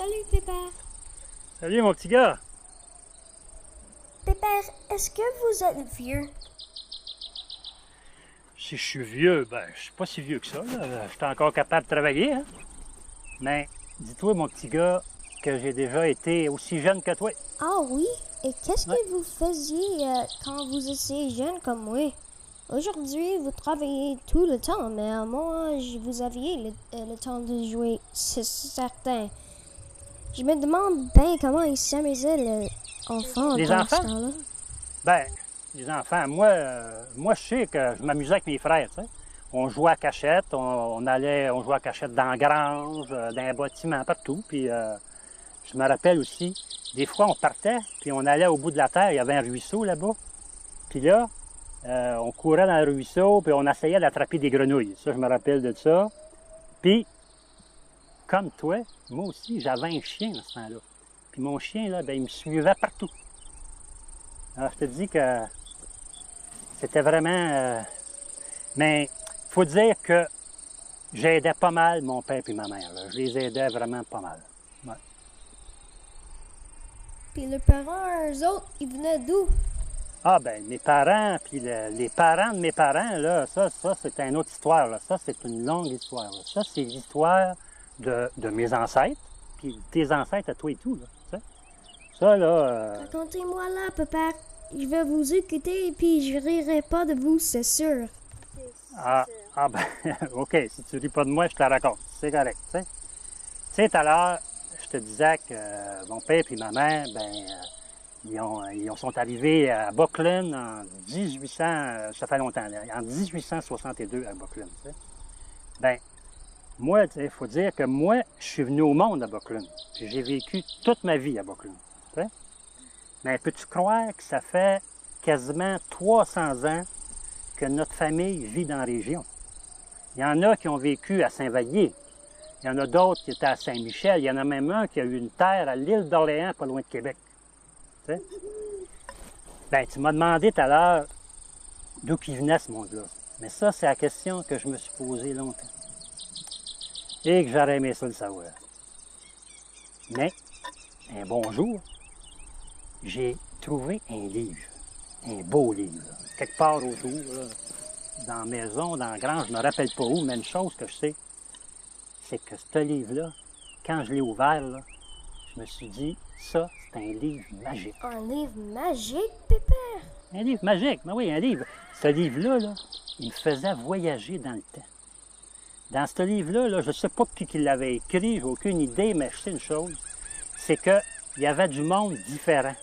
Salut, Pépère. Salut, mon petit gars. Pépère, est-ce que vous êtes vieux? Si je suis vieux, ben, je suis pas si vieux que ça. Là. Je suis encore capable de travailler, hein? Mais dis-toi, mon petit gars, que j'ai déjà été aussi jeune que toi. Ah oui? Et qu'est-ce Ouais. que vous faisiez quand vous étiez jeune comme moi? Aujourd'hui, vous travaillez tout le temps, mais moi, vous aviez le temps de jouer, c'est certain. Je me demande bien comment ils s'amusaient les enfants Les dans ce enfants? temps-là. Ben, les enfants, moi, je sais que je m'amusais avec mes frères, tu sais. On jouait à cachette, on jouait à cachette dans la grange, dans les bâtiments, partout. Puis je me rappelle aussi, des fois, on partait, puis on allait au bout de la terre, il y avait un ruisseau là-bas. Puis là, on courait dans le ruisseau, puis on essayait d'attraper des grenouilles. Ça, je me rappelle de ça. Puis, comme toi, moi aussi, j'avais un chien à ce temps-là. Puis mon chien, là, ben, il me suivait partout. Alors, je te dis que c'était vraiment... Mais il faut dire que j'aidais pas mal mon père et ma mère. Là. Je les aidais vraiment pas mal. Ouais. Puis les parents, eux autres, ils venaient d'où? Ah ben, mes parents, puis les parents de mes parents, là, ça c'est une autre histoire. Là. Ça, c'est une longue histoire. Là. Ça, c'est l'histoire de mes ancêtres, puis tes ancêtres à toi et tout. Là, tu sais. Ça, là... Racontez-moi là, Pépère. Je vais vous écouter et puis je rirai pas de vous, c'est sûr. Ah ben, OK, si tu ris pas de moi, je te la raconte. C'est correct, tu sais. Tu sais, tout à l'heure, je te disais que mon père et ma mère, ben, ils sont arrivés à Buckland en 1800, ça fait longtemps, là, en 1862 à Buckland, tu sais. Ben, moi, il faut dire que moi, je suis venu au monde à Buckland. Puis j'ai vécu toute ma vie à Buckland, tu sais. Mais peux-tu croire que ça fait quasiment 300 ans que notre famille vit dans la région? Il y en a qui ont vécu à Saint-Vallier. Il y en a d'autres qui étaient à Saint-Michel. Il y en a même un qui a eu une terre à l'île d'Orléans, pas loin de Québec. Tu sais? Ben, tu m'as demandé tout à l'heure d'où il venait ce monde-là. Mais ça, c'est la question que je me suis posée longtemps. Et que j'aurais aimé ça le savoir. Mais, un bon jour, j'ai trouvé un livre. Un beau livre. Là. Quelque part autour, là, dans la maison, dans la grange, je ne me rappelle pas où, mais une chose que je sais, c'est que ce livre-là, quand je l'ai ouvert, là, je me suis dit, ça, c'est un livre magique. Un livre magique, Pépère? Un livre magique, mais oui, un livre. Ce livre-là, là, il me faisait voyager dans le temps. Dans ce livre-là, là, je ne sais pas qui l'avait écrit, j'ai aucune idée, mais je sais une chose, c'est qu'il y avait du monde différent,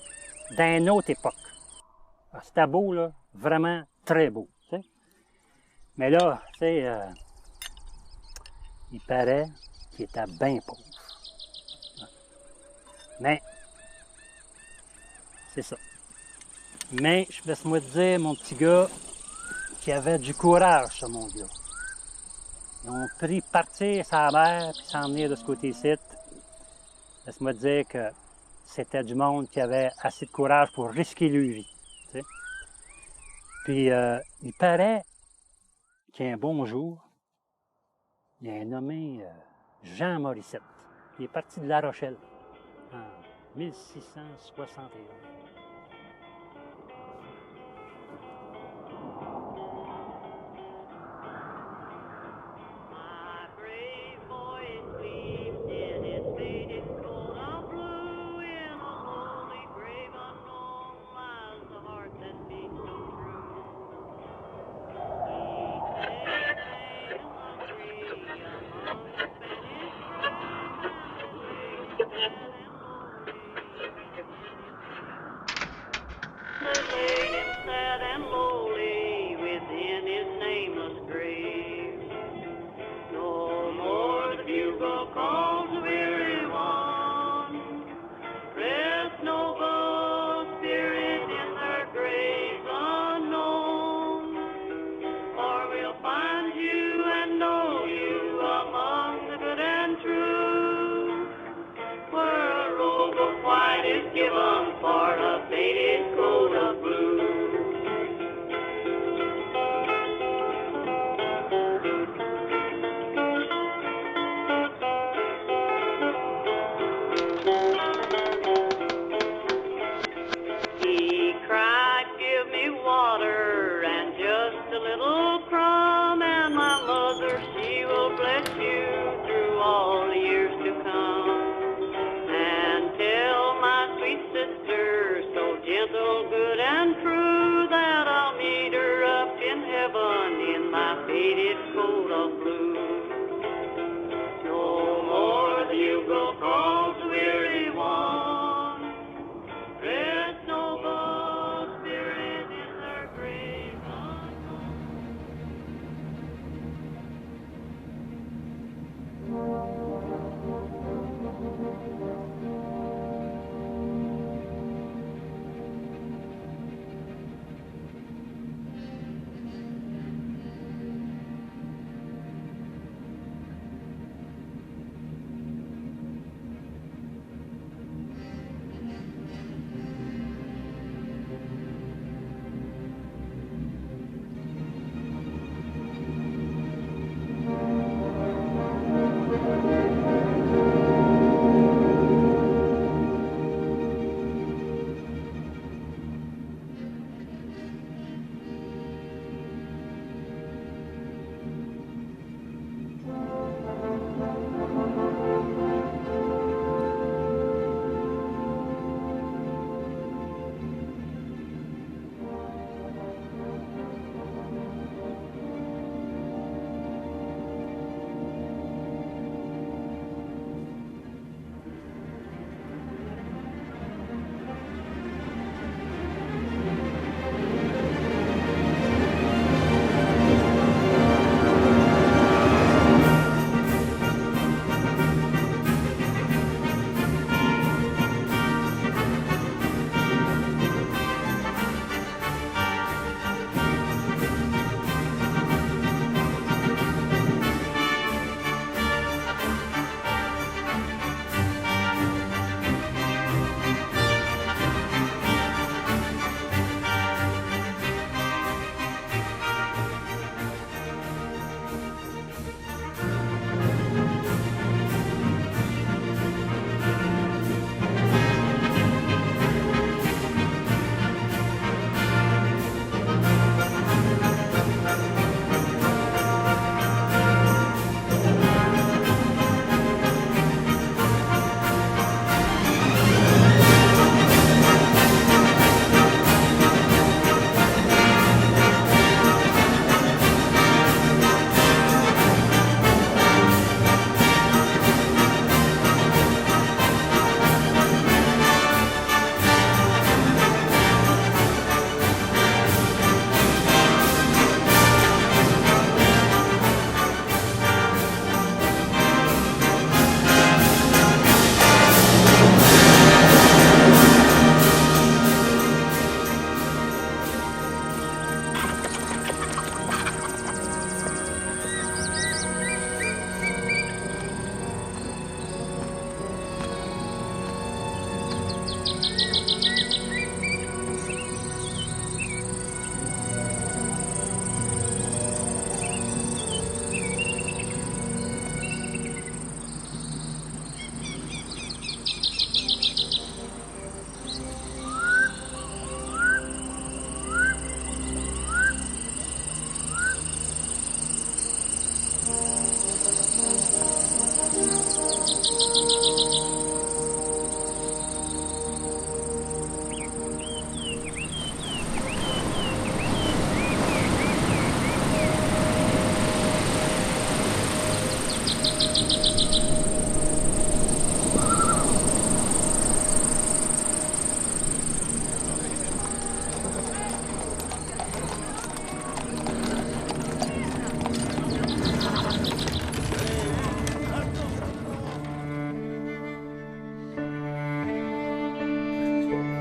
d'une autre époque. C'était beau, là, vraiment très beau. Tu sais. Mais là, tu sais, il paraît qu'il était bien pauvre. Mais, c'est ça. Mais, je laisse-moi te dire, mon petit gars, qu'il avait du courage, ce monde-là. Ils ont pris partir sa mère puis s'en venir de ce côté-ci. Laisse-moi te dire que c'était du monde qui avait assez de courage pour risquer leur vie. Tu sais. Puis, il paraît qu'un bon jour, il a nommé Jean Morissette, qui est parti de La Rochelle en 1661. cause weary one. Rest noble spirit in their grave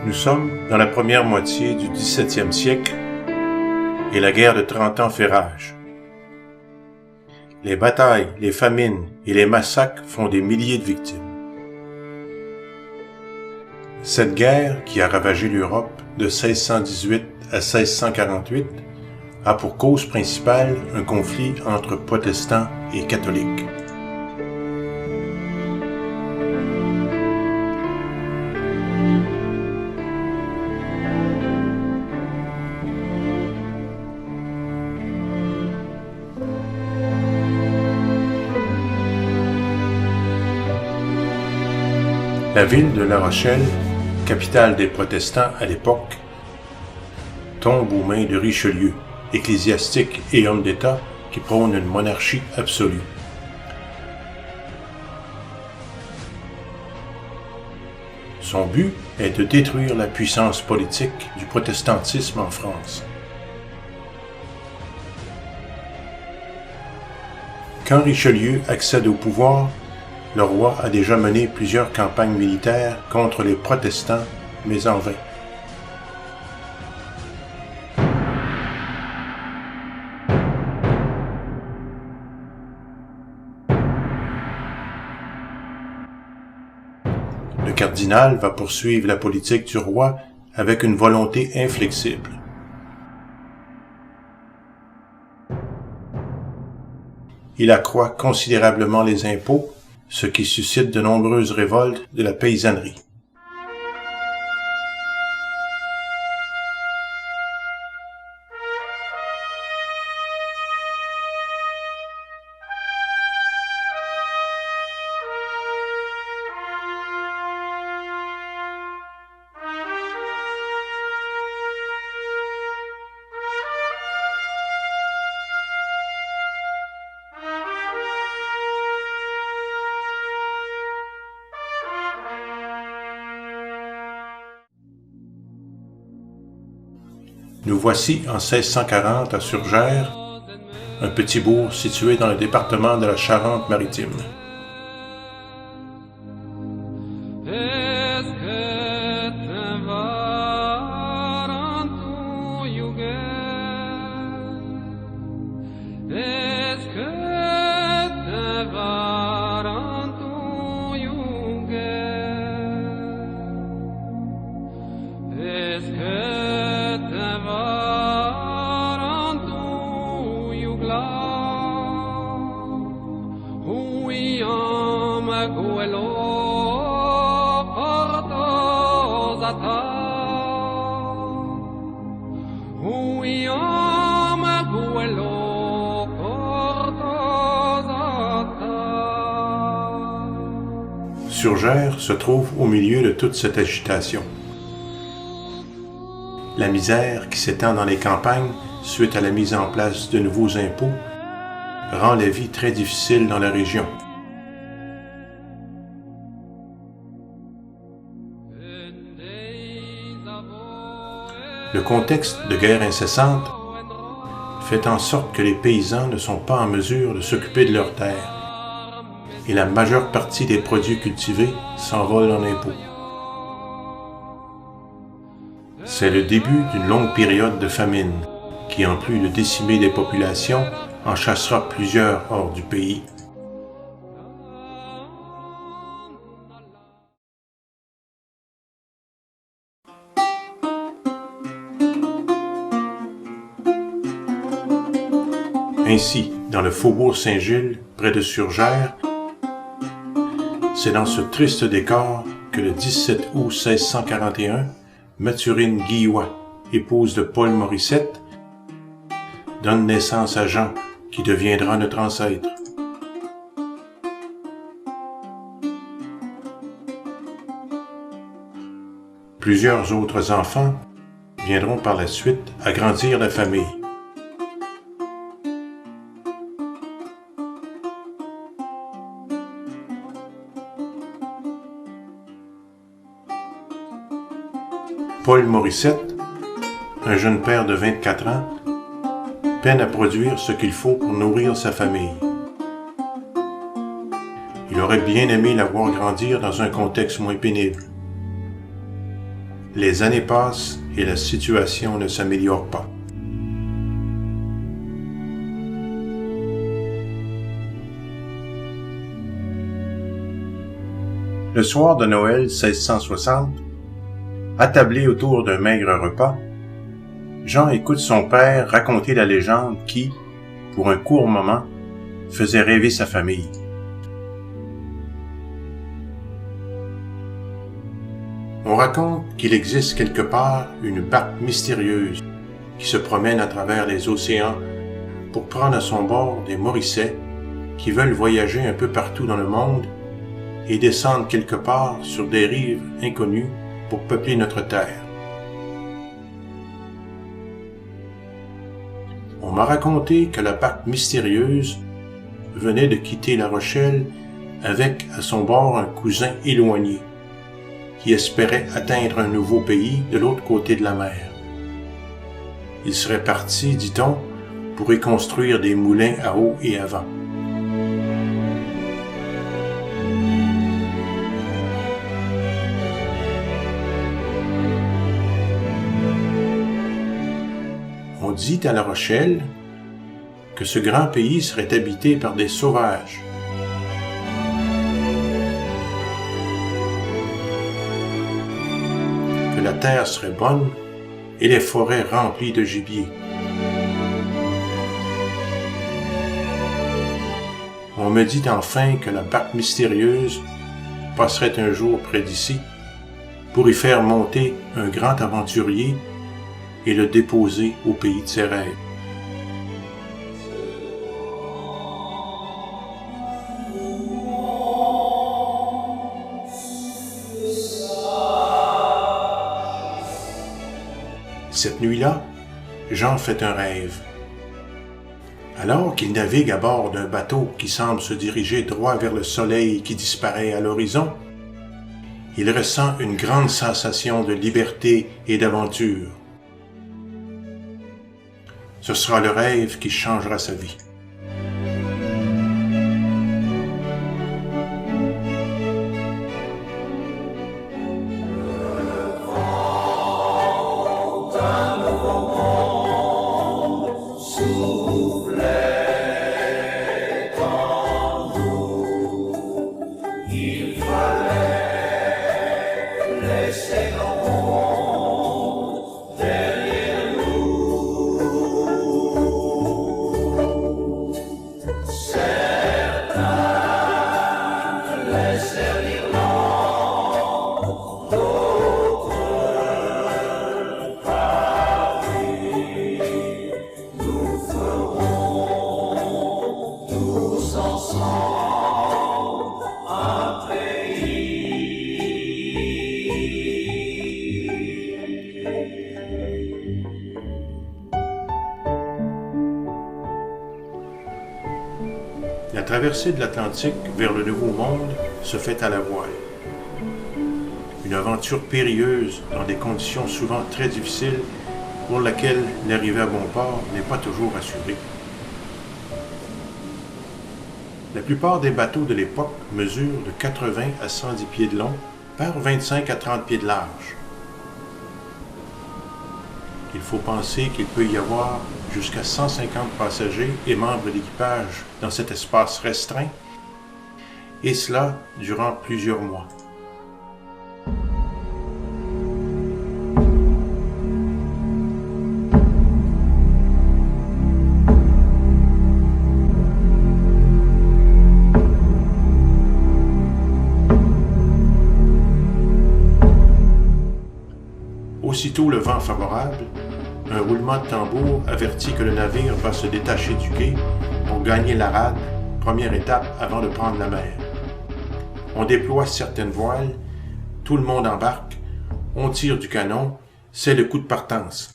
Nous sommes dans la première moitié du XVIIe siècle et la guerre de 30 ans fait rage. Les batailles, les famines et les massacres font des milliers de victimes. Cette guerre, qui a ravagé l'Europe de 1618 à 1648, a pour cause principale un conflit entre protestants et catholiques. La ville de La Rochelle, capitale des protestants à l'époque, tombe aux mains de Richelieu, ecclésiastique et homme d'État qui prône une monarchie absolue. Son but est de détruire la puissance politique du protestantisme en France. Quand Richelieu accède au pouvoir, le roi a déjà mené plusieurs campagnes militaires contre les protestants, mais en vain. Le cardinal va poursuivre la politique du roi avec une volonté inflexible. Il accroît considérablement les impôts, ce qui suscite de nombreuses révoltes de la paysannerie. Nous voici en 1640 à Surgères, un petit bourg situé dans le département de la Charente-Maritime. Surgères se trouve au milieu de toute cette agitation. La misère qui s'étend dans les campagnes suite à la mise en place de nouveaux impôts rend la vie très difficile dans la région. Le contexte de guerre incessante fait en sorte que les paysans ne sont pas en mesure de s'occuper de leurs terres et la majeure partie des produits cultivés s'envolent en impôts. C'est le début d'une longue période de famine qui, en plus de décimer les populations, en chassera plusieurs hors du pays. Ainsi, dans le faubourg Saint-Gilles, près de Surgères, c'est dans ce triste décor que le 17 août 1641, Mathurine Guillois, épouse de Paul Morissette, donne naissance à Jean, qui deviendra notre ancêtre. Plusieurs autres enfants viendront par la suite agrandir la famille. Paul Morissette, un jeune père de 24 ans, peine à produire ce qu'il faut pour nourrir sa famille. Il aurait bien aimé la voir grandir dans un contexte moins pénible. Les années passent et la situation ne s'améliore pas. Le soir de Noël 1660, attablé autour d'un maigre repas, Jean écoute son père raconter la légende qui, pour un court moment, faisait rêver sa famille. On raconte qu'il existe quelque part une barque mystérieuse qui se promène à travers les océans pour prendre à son bord des Morissets qui veulent voyager un peu partout dans le monde et descendre quelque part sur des rives inconnues pour peupler notre terre. On m'a raconté que la barque mystérieuse venait de quitter La Rochelle avec à son bord un cousin éloigné, qui espéraient atteindre un nouveau pays de l'autre côté de la mer. Ils seraient partis, dit-on, pour y construire des moulins à eau et à vent. On dit à La Rochelle que ce grand pays serait habité par des sauvages. Que la terre serait bonne et les forêts remplies de gibier. On me dit enfin que la barque mystérieuse passerait un jour près d'ici pour y faire monter un grand aventurier et le déposer au pays de ses rêves. Cette nuit-là, Jean fait un rêve. Alors qu'il navigue à bord d'un bateau qui semble se diriger droit vers le soleil qui disparaît à l'horizon, il ressent une grande sensation de liberté et d'aventure. Ce sera le rêve qui changera sa vie. La traversée de l'Atlantique vers le Nouveau Monde se fait à la voile. Une aventure périlleuse dans des conditions souvent très difficiles pour laquelle l'arrivée à bon port n'est pas toujours assurée. La plupart des bateaux de l'époque mesurent de 80 à 110 pieds de long par 25 à 30 pieds de large. Il faut penser qu'il peut y avoir jusqu'à 150 passagers et membres d'équipage dans cet espace restreint, et cela durant plusieurs mois. Aussitôt le vent favorable, un roulement de tambour avertit que le navire va se détacher du quai pour gagner la rade, première étape avant de prendre la mer. On déploie certaines voiles, tout le monde embarque, on tire du canon, c'est le coup de partance.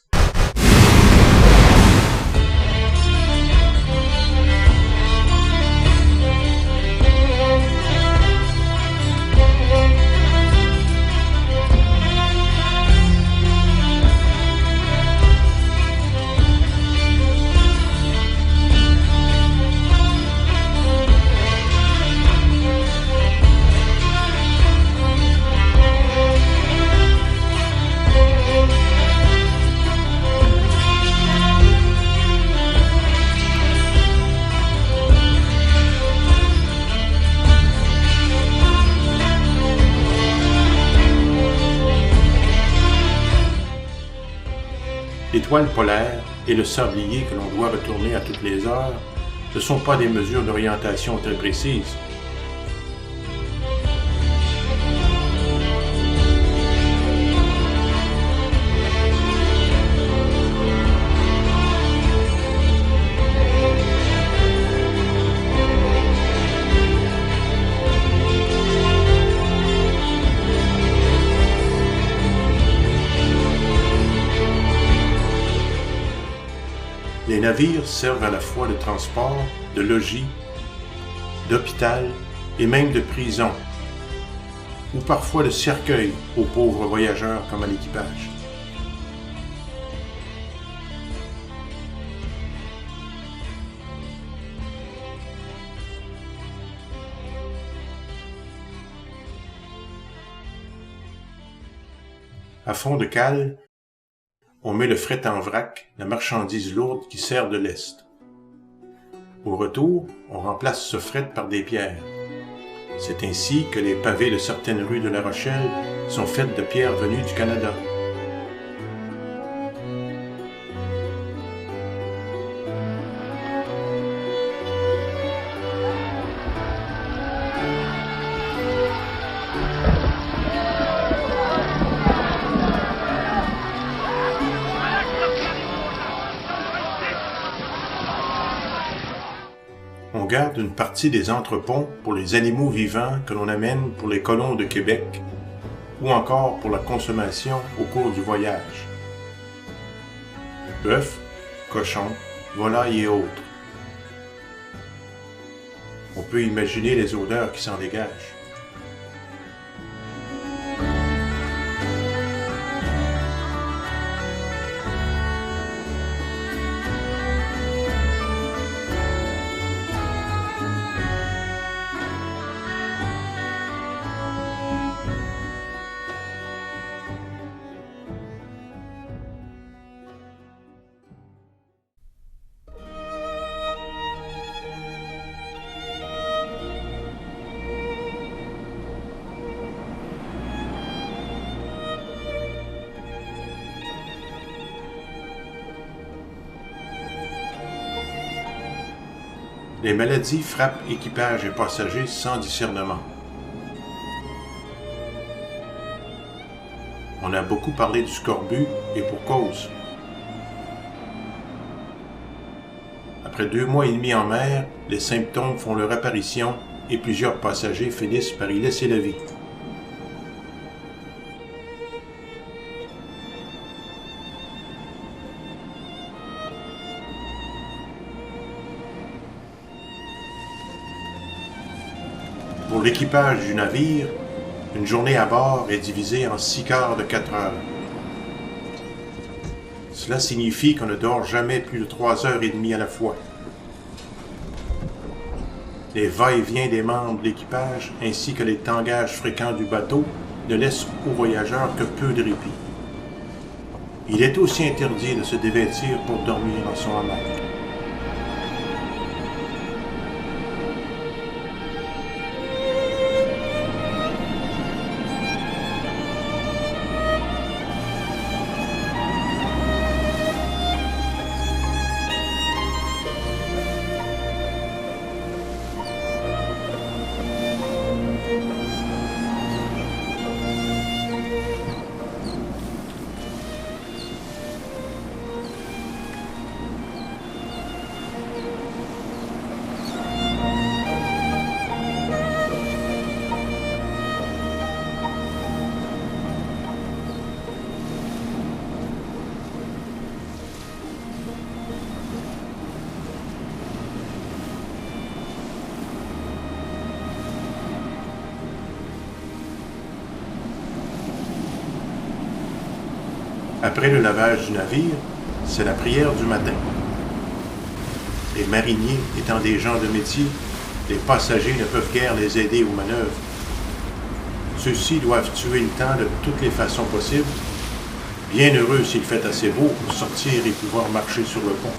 L'étoile polaire et le sablier que l'on doit retourner à toutes les heures ne sont pas des mesures d'orientation très précises. Les navires servent à la fois de transport, de logis, d'hôpital et même de prison. ou parfois le cercueil aux pauvres voyageurs comme à l'équipage. À fond de cale, on met le fret en vrac, la marchandise lourde qui sert de lest. Au retour, on remplace ce fret par des pierres. C'est ainsi que les pavés de certaines rues de La Rochelle sont faits de pierres venues du Canada. On garde une partie des entrepôts pour les animaux vivants que l'on amène pour les colons de Québec ou encore pour la consommation au cours du voyage. Bœuf, cochon, volailles et autres. On peut imaginer les odeurs qui s'en dégagent. Les maladies frappent équipage et passagers sans discernement. On a beaucoup parlé du scorbut et pour cause. Après 2 mois et demi en mer, les symptômes font leur apparition et plusieurs passagers finissent par y laisser la vie. Pour l'équipage du navire, une journée à bord est divisée en 6 quarts de 4 heures. Cela signifie qu'on ne dort jamais plus de 3 heures et demie à la fois. Les va-et-vient des membres de l'équipage ainsi que les tangages fréquents du bateau ne laissent aux voyageurs que peu de répit. Il est aussi interdit de se dévêtir pour dormir dans son hamac. Après le lavage du navire, c'est la prière du matin. Les mariniers étant des gens de métier, les passagers ne peuvent guère les aider aux manœuvres. Ceux-ci doivent tuer le temps de toutes les façons possibles, bien heureux s'il fait assez beau pour sortir et pouvoir marcher sur le pont.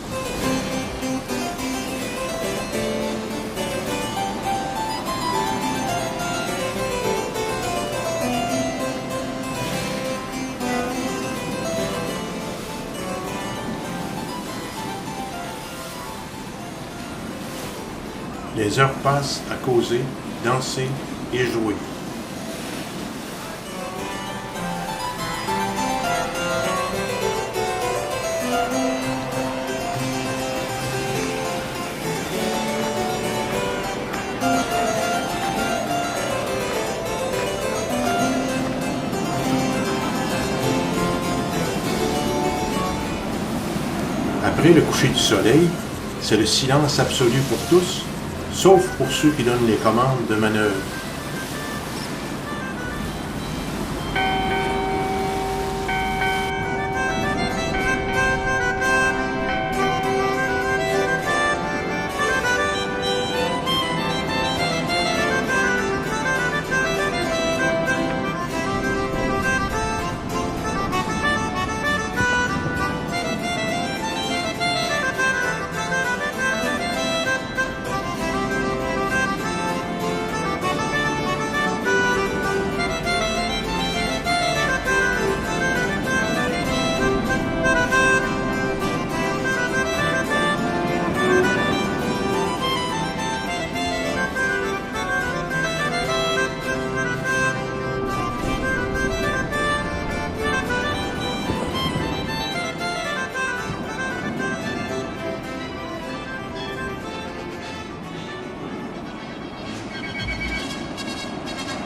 Les heures passent à causer, danser et jouer. Après le coucher du soleil, c'est le silence absolu pour tous, sauf pour ceux qui donnent les commandes de manœuvre.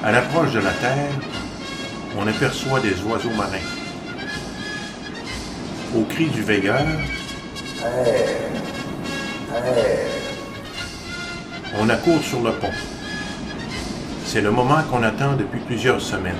À l'approche de la terre, on aperçoit des oiseaux marins. Au cri du veilleur, on accourt sur le pont. C'est le moment qu'on attend depuis plusieurs semaines.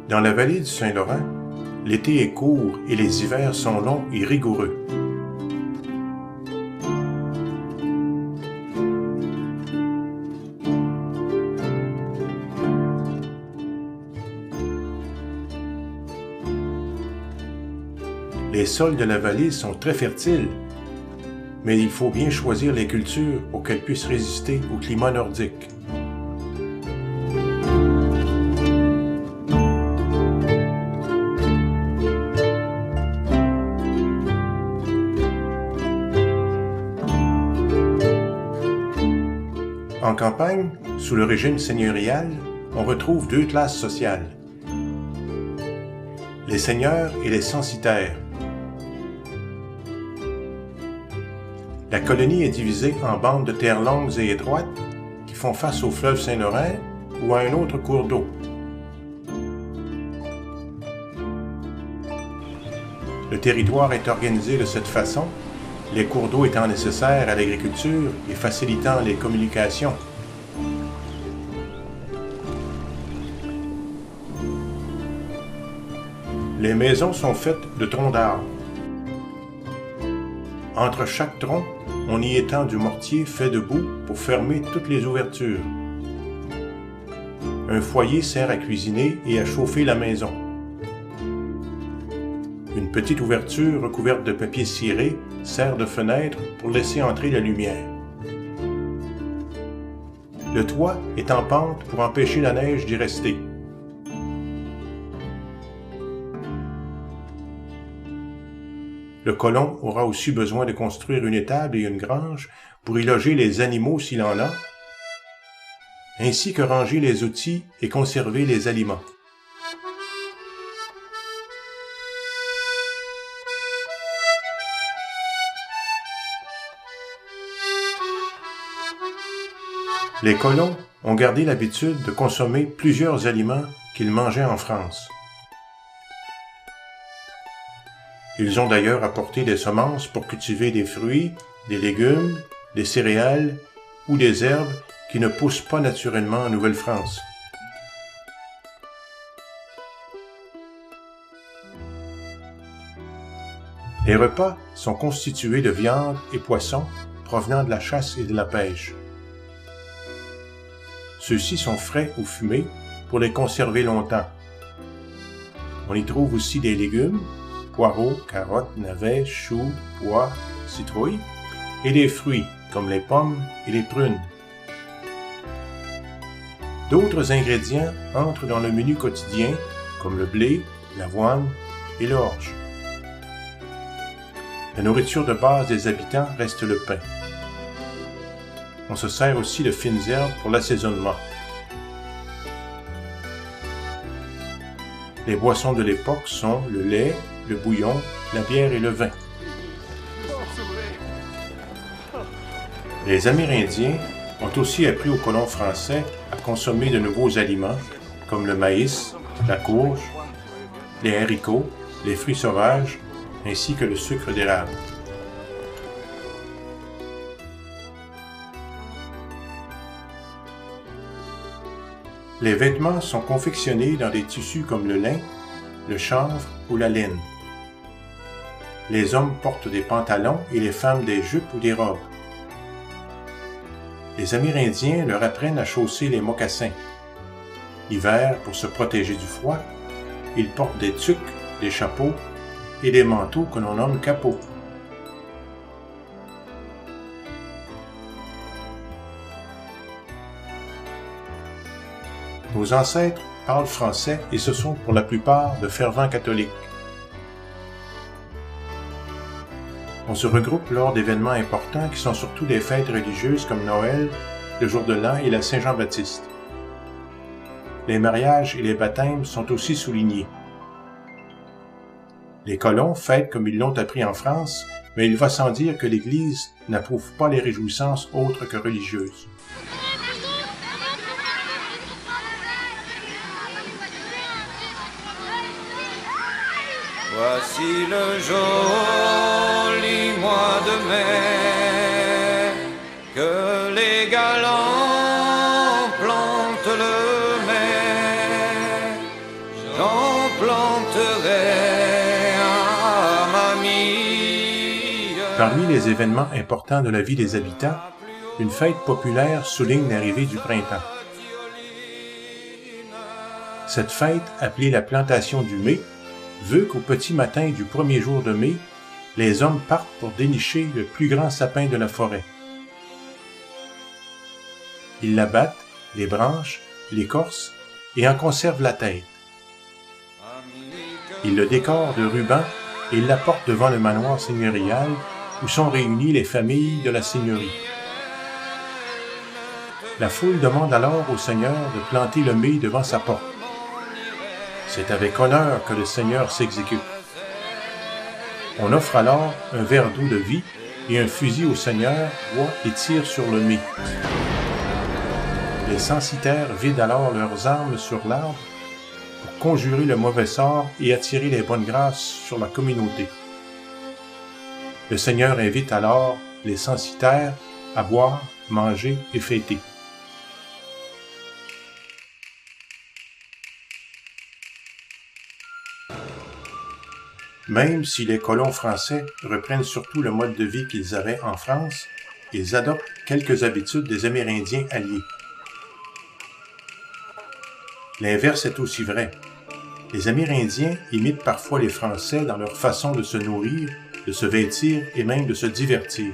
Dans la vallée du Saint-Laurent, l'été est court et les hivers sont longs et rigoureux. Les sols de la vallée sont très fertiles, mais il faut bien choisir les cultures pour qu'elles puissent résister au climat nordique. En campagne, sous le régime seigneurial, on retrouve deux classes sociales. Les seigneurs et les censitaires. La colonie est divisée en bandes de terre longues et étroites qui font face au fleuve Saint-Laurent ou à un autre cours d'eau. Le territoire est organisé de cette façon, les cours d'eau étant nécessaires à l'agriculture et facilitant les communications. Les maisons sont faites de troncs d'arbres. Entre chaque tronc, on y étend du mortier fait de boue pour fermer toutes les ouvertures. Un foyer sert à cuisiner et à chauffer la maison. Une petite ouverture recouverte de papier ciré sert de fenêtre pour laisser entrer la lumière. Le toit est en pente pour empêcher la neige d'y rester. Le colon aura aussi besoin de construire une étable et une grange pour y loger les animaux s'il en a, ainsi que ranger les outils et conserver les aliments. Les colons ont gardé l'habitude de consommer plusieurs aliments qu'ils mangeaient en France. Ils ont d'ailleurs apporté des semences pour cultiver des fruits, des légumes, des céréales ou des herbes qui ne poussent pas naturellement en Nouvelle-France. Les repas sont constitués de viande et poissons provenant de la chasse et de la pêche. Ceux-ci sont frais ou fumés pour les conserver longtemps. On y trouve aussi des légumes, poireaux, carottes, navets, choux, pois, citrouilles, et des fruits comme les pommes et les prunes. D'autres ingrédients entrent dans le menu quotidien, comme le blé, l'avoine et l'orge. La nourriture de base des habitants reste le pain. On se sert aussi de fines herbes pour l'assaisonnement. Les boissons de l'époque sont le lait, le bouillon, la bière et le vin. Les Amérindiens ont aussi appris aux colons français à consommer de nouveaux aliments comme le maïs, la courge, les haricots, les fruits sauvages, ainsi que le sucre d'érable. Les vêtements sont confectionnés dans des tissus comme le lin, le chanvre ou la laine. Les hommes portent des pantalons et les femmes des jupes ou des robes. Les Amérindiens leur apprennent à chausser les mocassins. L'hiver, pour se protéger du froid, ils portent des tuques, des chapeaux et des manteaux que l'on nomme capots. Nos ancêtres parlent français et ce sont pour la plupart de fervents catholiques. On se regroupe lors d'événements importants qui sont surtout des fêtes religieuses comme Noël, le jour de l'an et la Saint-Jean-Baptiste. Les mariages et les baptêmes sont aussi soulignés. Les colons fêtent comme ils l'ont appris en France, mais il va sans dire que l'Église n'approuve pas les réjouissances autres que religieuses. Voici le joli mois de mai, que les galants plantent le mai. J'en planterai à ma mie. Parmi les événements importants de la vie des habitants, une fête populaire souligne l'arrivée du printemps. Cette fête, appelée la plantation du mai, veut qu'au petit matin du premier jour de mai, les hommes partent pour dénicher le plus grand sapin de la forêt. Ils l'abattent, les branches, l'écorcent et en conservent la tête. Ils le décorent de rubans et l'apportent devant le manoir seigneurial où sont réunies les familles de la seigneurie. La foule demande alors au seigneur de planter le mai devant sa porte. C'est avec honneur que le Seigneur s'exécute. On offre alors un verre d'eau de vie et un fusil au Seigneur, boit et tire sur le mai. Les censitaires vident alors leurs armes sur l'arbre pour conjurer le mauvais sort et attirer les bonnes grâces sur la communauté. Le Seigneur invite alors les censitaires à boire, manger et fêter. Même si les colons français reprennent surtout le mode de vie qu'ils avaient en France, ils adoptent quelques habitudes des Amérindiens alliés. L'inverse est aussi vrai. Les Amérindiens imitent parfois les Français dans leur façon de se nourrir, de se vêtir et même de se divertir.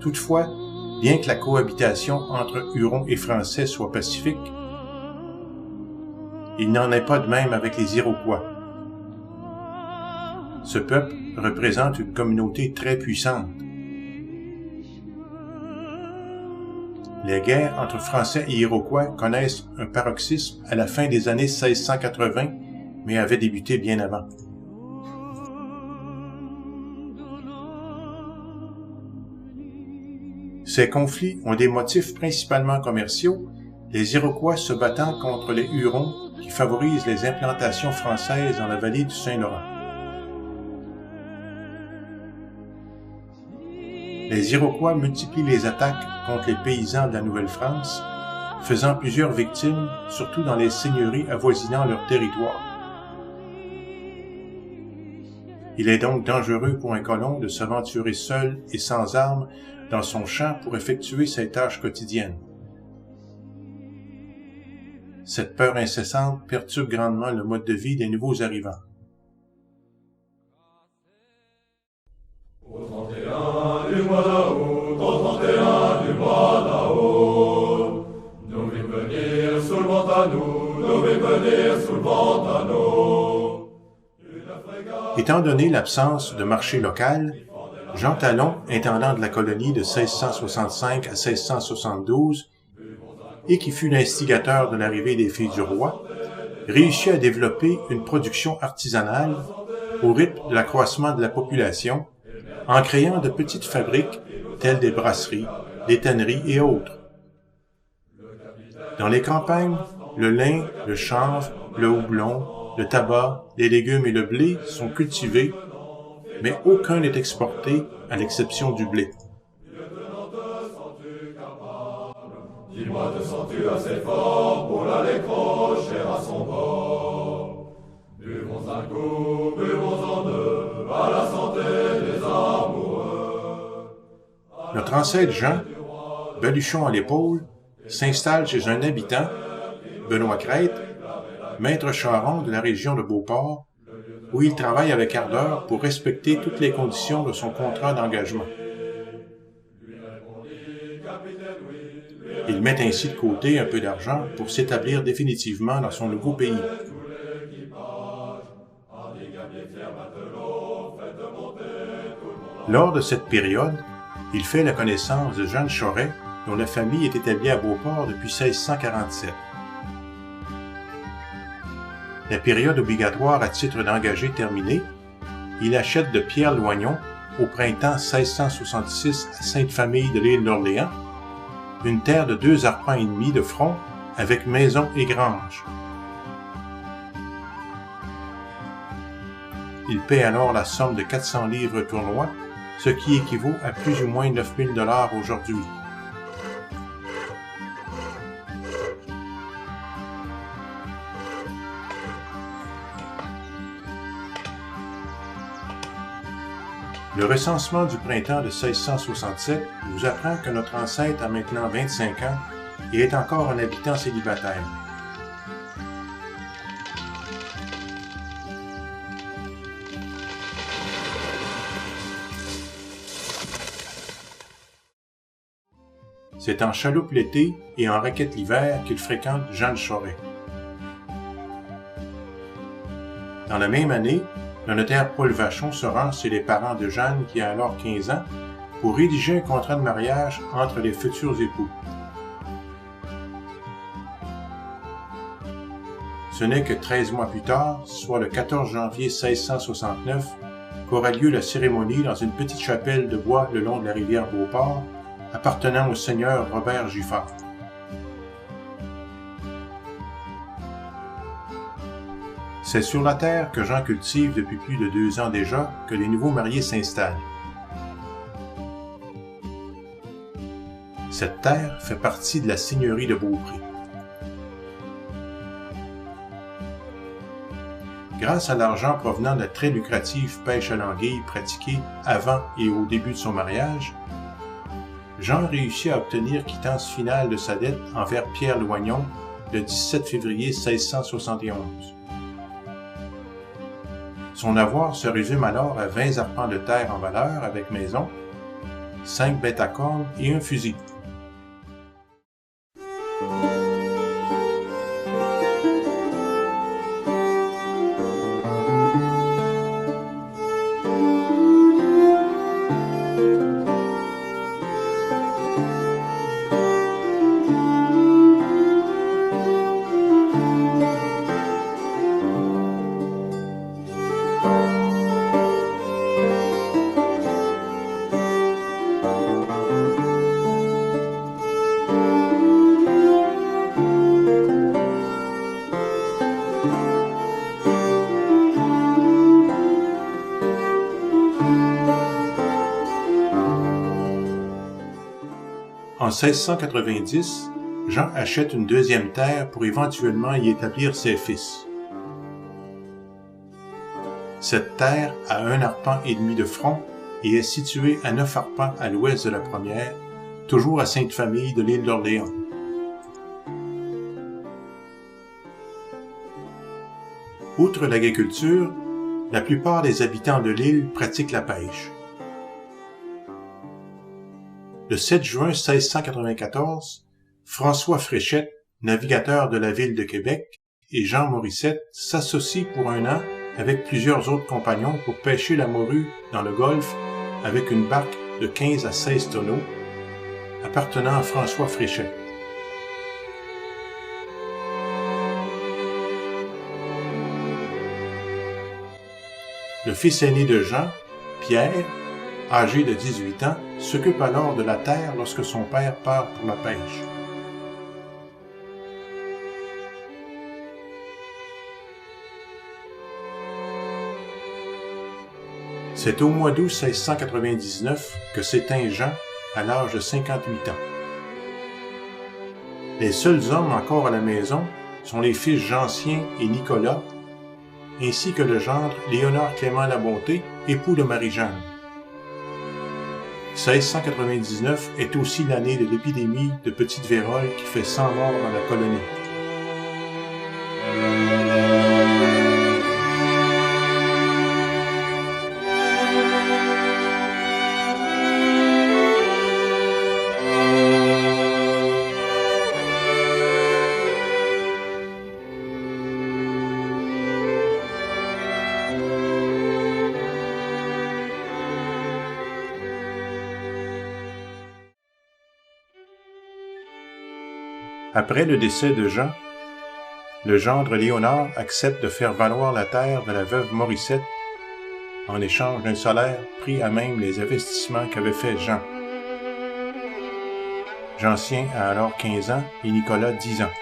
Toutefois, bien que la cohabitation entre Hurons et Français soit pacifique, il n'en est pas de même avec les Iroquois. Ce peuple représente une communauté très puissante. Les guerres entre Français et Iroquois connaissent un paroxysme à la fin des années 1680, mais avaient débuté bien avant. Ces conflits ont des motifs principalement commerciaux, les Iroquois se battant contre les Hurons qui favorisent les implantations françaises dans la vallée du Saint-Laurent. Les Iroquois multiplient les attaques contre les paysans de la Nouvelle-France, faisant plusieurs victimes, surtout dans les seigneuries avoisinant leur territoire. Il est donc dangereux pour un colon de s'aventurer seul et sans armes dans son champ pour effectuer ses tâches quotidiennes. Cette peur incessante perturbe grandement le mode de vie des nouveaux arrivants. août, au 31 du mois d'août. Nous vîmes venir sous le vent à nous vîmes venir sous le vent à nous. Étant donné l'absence de marché local, Jean Talon, intendant de la colonie de 1665 à 1672, et qui fut l'instigateur de l'arrivée des Filles du Roi, réussit à développer une production artisanale au rythme de l'accroissement de la population, en créant de petites fabriques telles des brasseries, des tanneries et autres. Dans les campagnes, le lin, le chanvre, le houblon, le tabac, les légumes et le blé sont cultivés, mais aucun n'est exporté à l'exception du blé. Dis-moi, te sens-tu assez fort pour l'aller crocher à son bord? Buvons un coup, buvons-en deux, à la santé des amoureux. Notre ancêtre Jean, baluchon à l'épaule, s'installe chez un habitant, Benoît Crête, maître charron de la région de Beauport, où il travaille avec ardeur pour respecter toutes les conditions de son contrat d'engagement. Il met ainsi de côté un peu d'argent pour s'établir définitivement dans son nouveau pays. Lors de cette période, il fait la connaissance de Jeanne Choret, dont la famille est établie à Beauport depuis 1647. La période obligatoire à titre d'engagé terminée, il achète de Pierre Loignon, au printemps 1666 à Sainte-Famille de l'île d'Orléans, une terre de 2 arpents et demi de front avec maison et grange. Il paie alors la somme de 400 livres tournois, ce qui équivaut à plus ou moins 9 000 $ aujourd'hui. Le recensement du printemps de 1667 nous apprend que notre ancêtre a maintenant 25 ans et est encore un habitant célibataire. C'est en chaloupe l'été et en raquette l'hiver qu'il fréquente Jeanne Choret. Dans la même année, le notaire Paul Vachon se rend chez les parents de Jeanne, qui a alors 15 ans, pour rédiger un contrat de mariage entre les futurs époux. Ce n'est que 13 mois plus tard, soit le 14 janvier 1669, qu'aura lieu la cérémonie dans une petite chapelle de bois le long de la rivière Beauport, appartenant au seigneur Robert Giffard. C'est sur la terre que Jean cultive depuis plus de 2 ans déjà que les nouveaux mariés s'installent. Cette terre fait partie de la seigneurie de Beaupré. Grâce à l'argent provenant de la très lucrative pêche à l'anguille pratiquée avant et au début de son mariage, Jean réussit à obtenir quittance finale de sa dette envers Pierre Loignon le 17 février 1671. Son avoir se résume alors à 20 arpents de terre en valeur avec maison, 5 bêtes à cornes et un fusil. En 1690, Jean achète une deuxième terre pour éventuellement y établir ses fils. Cette terre a 1 arpent et demi de front et est située à 9 arpents à l'ouest de la première, toujours à Sainte-Famille de l'île d'Orléans. Outre l'agriculture, la plupart des habitants de l'île pratiquent la pêche. le 7 juin 1694, François Fréchette, navigateur de la ville de Québec, et Jean Morissette s'associent pour un an avec plusieurs autres compagnons pour pêcher la morue dans le golfe avec une barque de 15 à 16 tonneaux appartenant à François Fréchette. Le fils aîné de Jean, Pierre, âgé de 18 ans, s'occupe alors de la terre lorsque son père part pour la pêche. C'est au mois d'août 1699 que s'éteint Jean à l'âge de 58 ans. Les seuls hommes encore à la maison sont les fils Jeancien et Nicolas, ainsi que le gendre Léonard Clément Labonté, époux de Marie-Jeanne. 1699 est aussi l'année de l'épidémie de petite vérole qui fait 100 morts dans la colonie. Après le décès de Jean, le gendre Léonard accepte de faire valoir la terre de la veuve Morissette en échange d'un salaire pris à même les investissements qu'avait fait Jean. Jeancien a alors 15 ans et Nicolas 10 ans.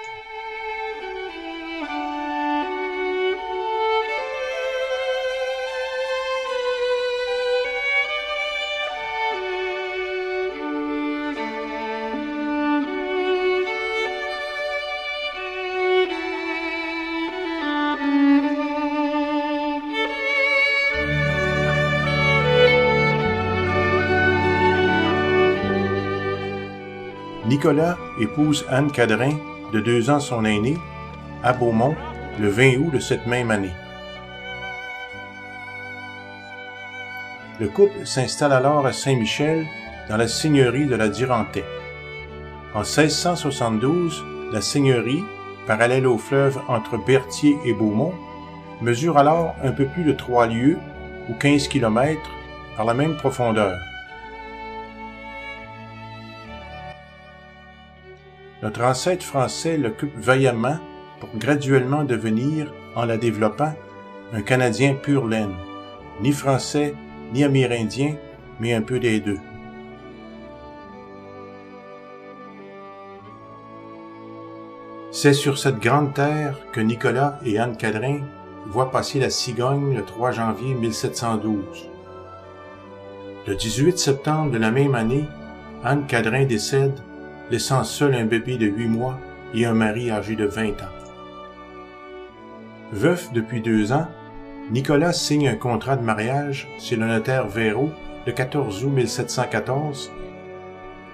Nicolas épouse Anne Cadrin, de 2 ans son aînée, à Beaumont, le 20 août de cette même année. Le couple s'installe alors à Saint-Michel, dans la seigneurie de la Durantais. En 1672, la seigneurie, parallèle au fleuve entre Berthier et Beaumont, mesure alors un peu plus de 3 lieues, ou 15 kilomètres, par la même profondeur. Notre ancêtre français l'occupe vaillamment pour graduellement devenir, en la développant, un Canadien pur laine, ni français, ni amérindien, mais un peu des deux. C'est sur cette grande terre que Nicolas et Anne Cadrin voient passer la cigogne le 3 janvier 1712. Le 18 septembre de la même année, Anne Cadrin décède, laissant seul un bébé de 8 mois et un mari âgé de 20 ans. Veuf depuis 2 ans, Nicolas signe un contrat de mariage chez le notaire Véraud le 14 août 1714,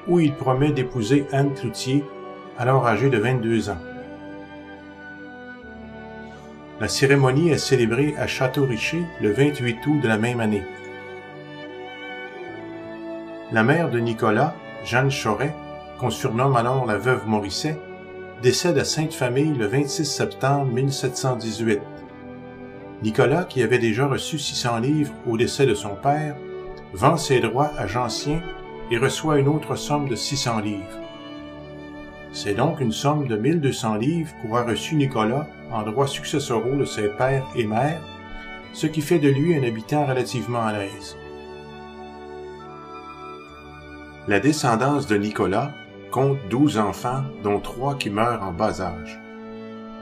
où il promet d'épouser Anne Cloutier, alors âgée de 22 ans. La cérémonie est célébrée à Château-Richer le 28 août de la même année. La mère de Nicolas, Jeanne Choret, qu'on surnomme alors la veuve Morisset, décède à Sainte-Famille le 26 septembre 1718. Nicolas, qui avait déjà reçu 600 livres au décès de son père, vend ses droits à Jeancien et reçoit une autre somme de 600 livres. C'est donc une somme de 1200 livres qu'aura reçu Nicolas en droits successoraux de ses pères et mères, ce qui fait de lui un habitant relativement à l'aise. La descendance de Nicolas compte 12 enfants, dont 3 qui meurent en bas âge.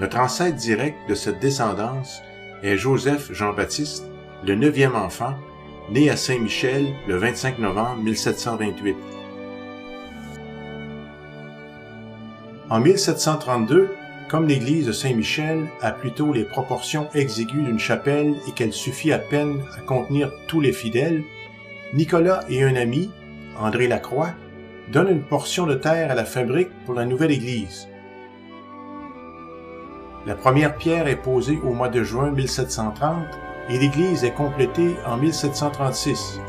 Notre ancêtre direct de cette descendance est Joseph Jean-Baptiste, le 9e enfant, né à Saint-Michel le 25 novembre 1728. En 1732, comme l'église de Saint-Michel a plutôt les proportions exiguës d'une chapelle et qu'elle suffit à peine à contenir tous les fidèles, Nicolas et un ami, André Lacroix, donnent une portion de terre à la fabrique pour la nouvelle église. La première pierre est posée au mois de juin 1730 et l'église est complétée en 1736.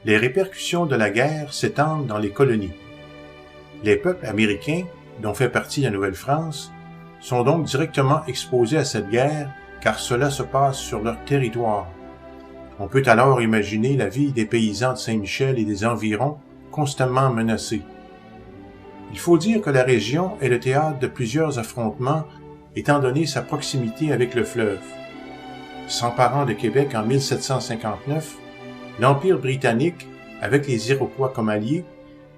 Les répercussions de la guerre s'étendent dans les colonies. Les peuples américains, dont fait partie la Nouvelle-France, sont donc directement exposés à cette guerre car cela se passe sur leur territoire. On peut alors imaginer la vie des paysans de Saint-Michel et des environs constamment menacée. Il faut dire que la région est le théâtre de plusieurs affrontements étant donné sa proximité avec le fleuve. S'emparant de Québec en 1759, l'Empire britannique, avec les Iroquois comme alliés,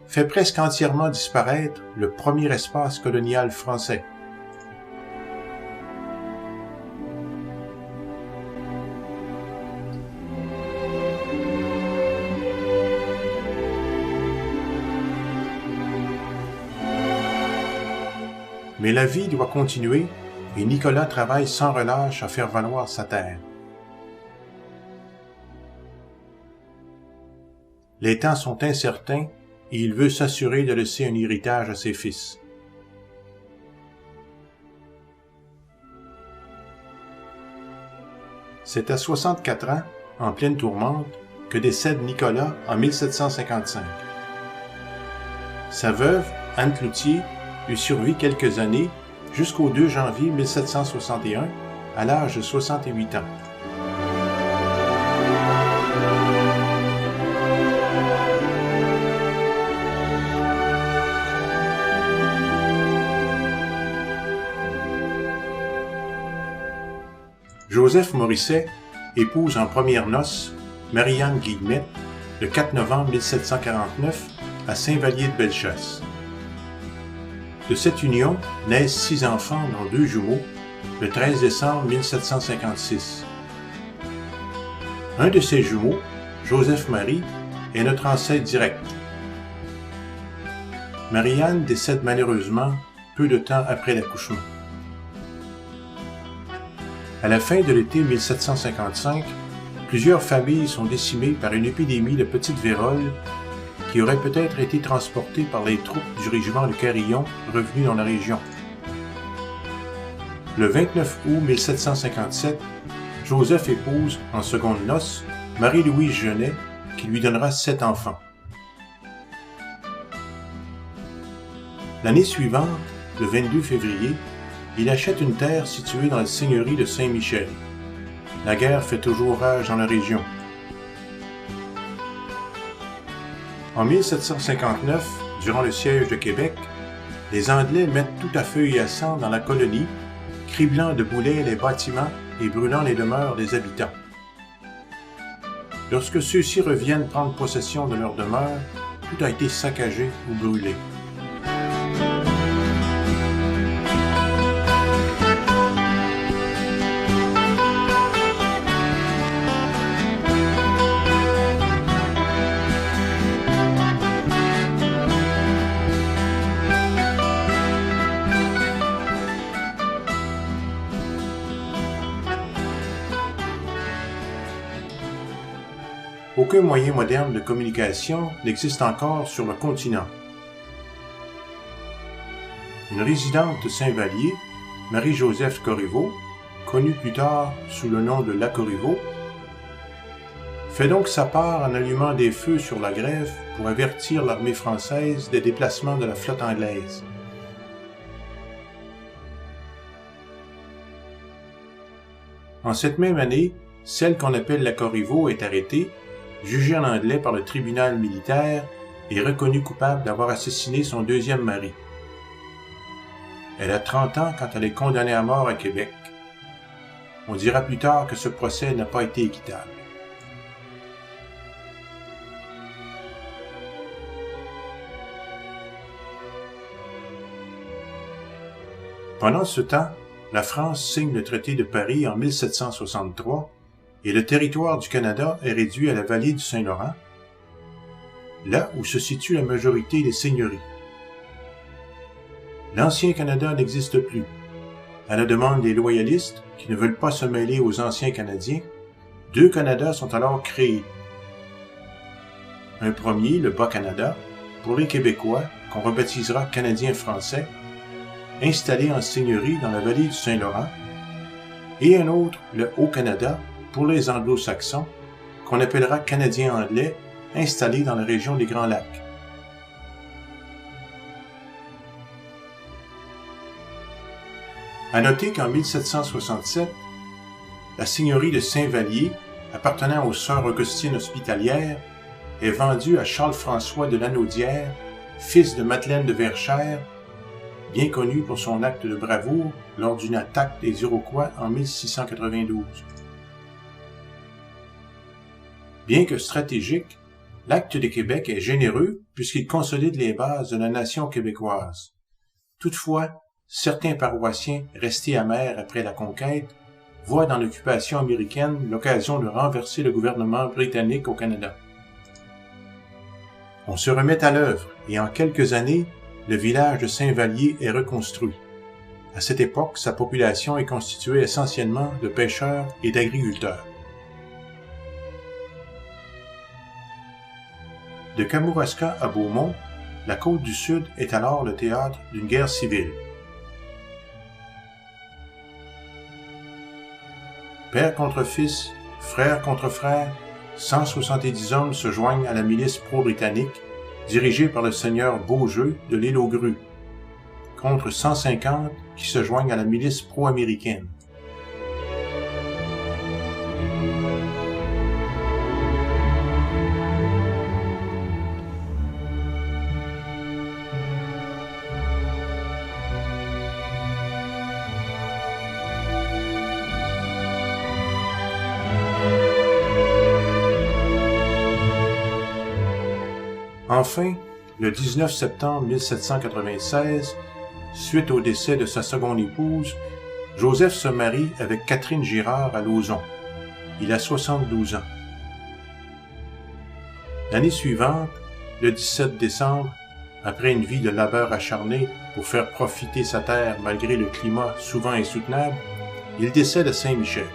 fait presque entièrement disparaître le premier espace colonial français. Mais la vie doit continuer et Nicolas travaille sans relâche à faire valoir sa terre. Les temps sont incertains et il veut s'assurer de laisser un héritage à ses fils. C'est à 64 ans, en pleine tourmente, que décède Nicolas en 1755. Sa veuve, Anne Cloutier, lui survit quelques années jusqu'au 2 janvier 1761, à l'âge de 68 ans. Joseph Morisset épouse en premières noces Marie-Anne Guillemette le 4 novembre 1749 à Saint-Vallier-de-Bellechasse. De cette union naissent 6 enfants, dont 2 jumeaux, le 13 décembre 1756. Un de ces jumeaux, Joseph-Marie, est notre ancêtre direct. Marie-Anne décède malheureusement peu de temps après l'accouchement. À la fin de l'été 1755, plusieurs familles sont décimées par une épidémie de petite vérole qui aurait peut-être été transportée par les troupes du régiment de Carillon revenus dans la région. Le 29 août 1757, Joseph épouse, en seconde noces, Marie-Louise Genet, qui lui donnera 7 enfants. L'année suivante, le 22 février, il achète une terre située dans la seigneurie de Saint-Michel. La guerre fait toujours rage dans la région. En 1759, durant le siège de Québec, les Anglais mettent tout à feu et à sang dans la colonie, criblant de boulets les bâtiments et brûlant les demeures des habitants. Lorsque ceux-ci reviennent prendre possession de leurs demeures, tout a été saccagé ou brûlé. Aucun moyen moderne de communication n'existe encore sur le continent. Une résidente de Saint-Vallier, Marie-Joseph Corriveau, connue plus tard sous le nom de La Corriveau, fait donc sa part en allumant des feux sur la grève pour avertir l'armée française des déplacements de la flotte anglaise. En cette même année, celle qu'on appelle La Corriveau est arrêtée, jugée en anglais par le tribunal militaire et reconnue coupable d'avoir assassiné son deuxième mari. Elle a 30 ans quand elle est condamnée à mort à Québec. On dira plus tard que ce procès n'a pas été équitable. Pendant ce temps, la France signe le traité de Paris en 1763 et le territoire du Canada est réduit à la vallée du Saint-Laurent, là où se situe la majorité des seigneuries. L'Ancien Canada n'existe plus. À la demande des loyalistes, qui ne veulent pas se mêler aux anciens Canadiens, 2 Canadas sont alors créés. Un premier, le Bas-Canada, pour les Québécois, qu'on rebaptisera Canadiens-Français, installé en seigneurie dans la vallée du Saint-Laurent, et un autre, le Haut-Canada, pour les Anglo-Saxons, qu'on appellera Canadiens anglais, installés dans la région des Grands Lacs. À noter qu'en 1767, la seigneurie de Saint-Vallier, appartenant aux Sœurs Augustines Hospitalières, est vendue à Charles-François de Lanaudière, fils de Madeleine de Verchères, bien connu pour son acte de bravoure lors d'une attaque des Iroquois en 1692. Bien que stratégique, l'acte de Québec est généreux puisqu'il consolide les bases de la nation québécoise. Toutefois, certains paroissiens restés amers après la conquête voient dans l'occupation américaine l'occasion de renverser le gouvernement britannique au Canada. On se remet à l'œuvre et en quelques années, le village de Saint-Vallier est reconstruit. À cette époque, sa population est constituée essentiellement de pêcheurs et d'agriculteurs. De Kamouraska à Beaumont, la côte du Sud est alors le théâtre d'une guerre civile. Père contre fils, frère contre frère, 170 hommes se joignent à la milice pro-britannique, dirigée par le seigneur Beaujeu de l'île aux Grues, contre 150 qui se joignent à la milice pro-américaine. Enfin, le 19 septembre 1796, suite au décès de sa seconde épouse, Joseph se marie avec Catherine Girard à Lauzon. Il a 72 ans. L'année suivante, le 17 décembre, après une vie de labeur acharné pour faire profiter sa terre malgré le climat souvent insoutenable, il décède à Saint-Michel.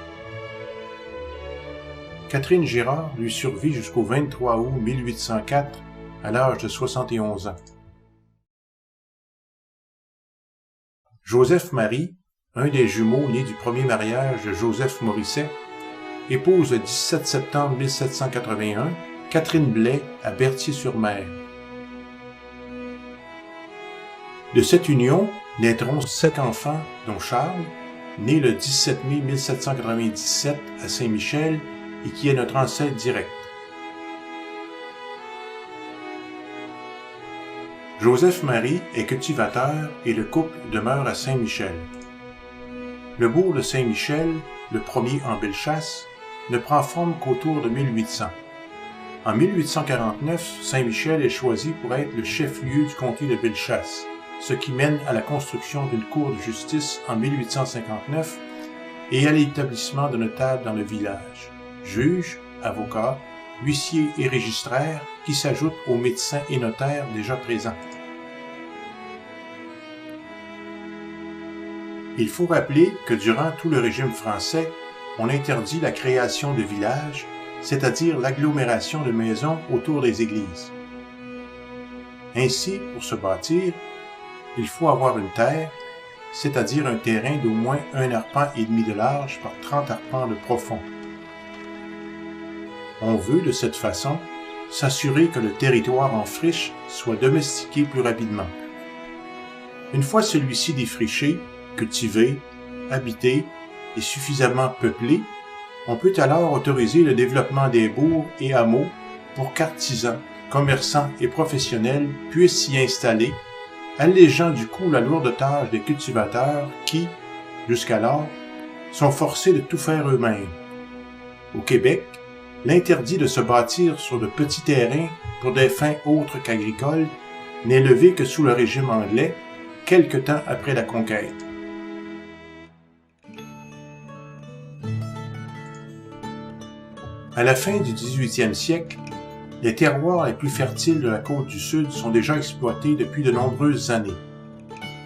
Catherine Girard lui survit jusqu'au 23 août 1804, à l'âge de 71 ans. Joseph-Marie, un des jumeaux nés du premier mariage de Joseph Morisset, épouse le 17 septembre 1781 Catherine Blais à Berthier-sur-Mer. De cette union naîtront 7 enfants, dont Charles, né le 17 mai 1797 à Saint-Michel et qui est notre ancêtre direct. Joseph-Marie est cultivateur et le couple demeure à Saint-Michel. Le bourg de Saint-Michel, le premier en Bellechasse, ne prend forme qu'autour de 1800. En 1849, Saint-Michel est choisi pour être le chef-lieu du comté de Bellechasse, ce qui mène à la construction d'une cour de justice en 1859 et à l'établissement de notables dans le village, juges, avocats, huissiers et registraires qui s'ajoutent aux médecins et notaires déjà présents. Il faut rappeler que durant tout le régime français, on interdit la création de villages, c'est-à-dire l'agglomération de maisons autour des églises. Ainsi, pour se bâtir, il faut avoir une terre, c'est-à-dire un terrain d'au moins 1 arpent et demi de large par 30 arpents de profond. On veut, de cette façon, s'assurer que le territoire en friche soit domestiqué plus rapidement. Une fois celui-ci défriché, cultivé, habité et suffisamment peuplé, on peut alors autoriser le développement des bourgs et hameaux pour qu'artisans, commerçants et professionnels puissent s'y installer, allégeant du coup la lourde tâche des cultivateurs qui, jusqu'alors, sont forcés de tout faire eux-mêmes. Au Québec, l'interdit de se bâtir sur de petits terrains pour des fins autres qu'agricoles n'est levé que sous le régime anglais, quelque temps après la conquête. À la fin du 18e siècle, les terroirs les plus fertiles de la côte du Sud sont déjà exploités depuis de nombreuses années.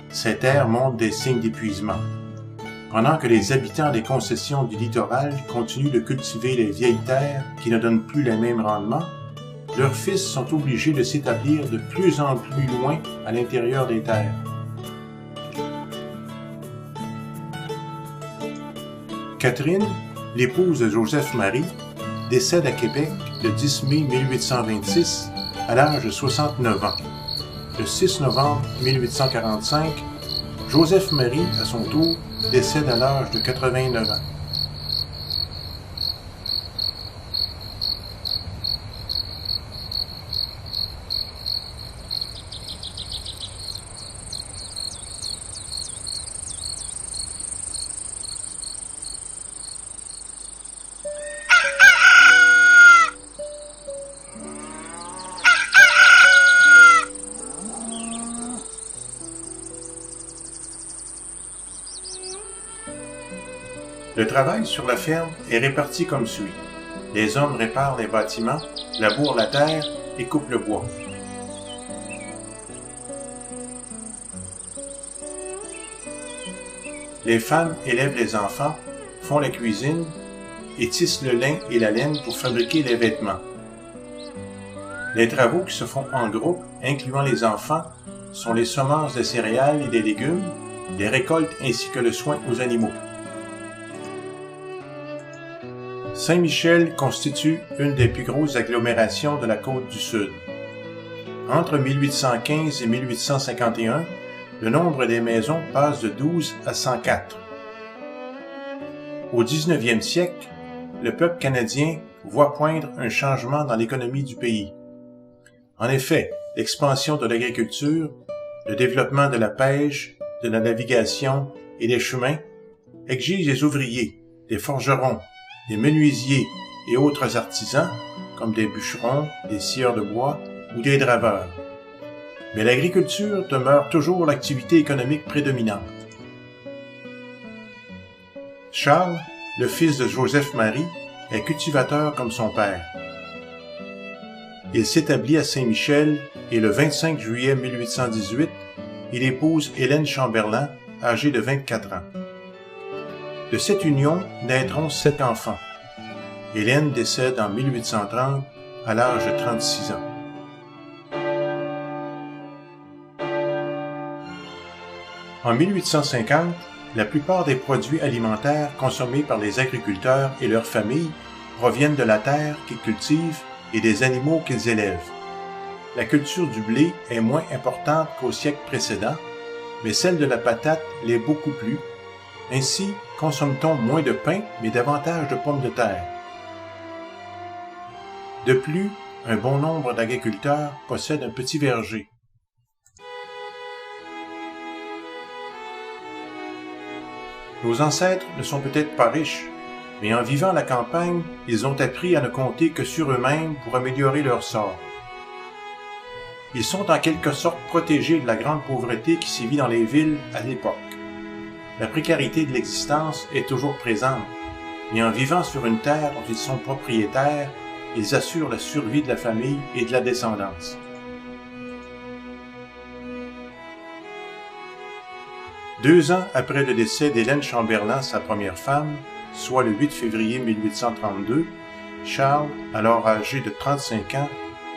Ces terres montrent des signes d'épuisement. Pendant que les habitants des concessions du littoral continuent de cultiver les vieilles terres qui ne donnent plus les mêmes rendements, leurs fils sont obligés de s'établir de plus en plus loin à l'intérieur des terres. Catherine, l'épouse de Joseph-Marie, décède à Québec le 10 mai 1826, à l'âge de 69 ans. Le 6 novembre 1845, Joseph-Marie, à son tour, décède à l'âge de 89 ans. Le travail sur la ferme est réparti comme suit. Les hommes réparent les bâtiments, labourent la terre et coupent le bois. Les femmes élèvent les enfants, font la cuisine et tissent le lin et la laine pour fabriquer les vêtements. Les travaux qui se font en groupe, incluant les enfants, sont les semences de céréales et des légumes, les récoltes ainsi que le soin aux animaux. Saint-Michel constitue une des plus grosses agglomérations de la côte du Sud. Entre 1815 et 1851, le nombre des maisons passe de 12 à 104. Au 19e siècle, le peuple canadien voit poindre un changement dans l'économie du pays. En effet, l'expansion de l'agriculture, le développement de la pêche, de la navigation et des chemins exigent des ouvriers, des forgerons, des menuisiers et autres artisans, comme des bûcherons, des scieurs de bois ou des draveurs. Mais l'agriculture demeure toujours l'activité économique prédominante. Charles, le fils de Joseph-Marie, est cultivateur comme son père. Il s'établit à Saint-Michel et le 25 juillet 1818, il épouse Hélène Chamberlain, âgée de 24 ans. De cette union naîtront 7 enfants. Hélène décède en 1830 à l'âge de 36 ans. En 1850, la plupart des produits alimentaires consommés par les agriculteurs et leurs familles proviennent de la terre qu'ils cultivent et des animaux qu'ils élèvent. La culture du blé est moins importante qu'au siècle précédent, mais celle de la patate l'est beaucoup plus. Ainsi, consomme-t-on moins de pain, mais davantage de pommes de terre. De plus, un bon nombre d'agriculteurs possèdent un petit verger. Nos ancêtres ne sont peut-être pas riches, mais en vivant à la campagne, ils ont appris à ne compter que sur eux-mêmes pour améliorer leur sort. Ils sont en quelque sorte protégés de la grande pauvreté qui sévit dans les villes à l'époque. La précarité de l'existence est toujours présente, mais en vivant sur une terre dont ils sont propriétaires, ils assurent la survie de la famille et de la descendance. Deux ans après le décès d'Hélène Chamberlain, sa première femme, soit le 8 février 1832, Charles, alors âgé de 35 ans,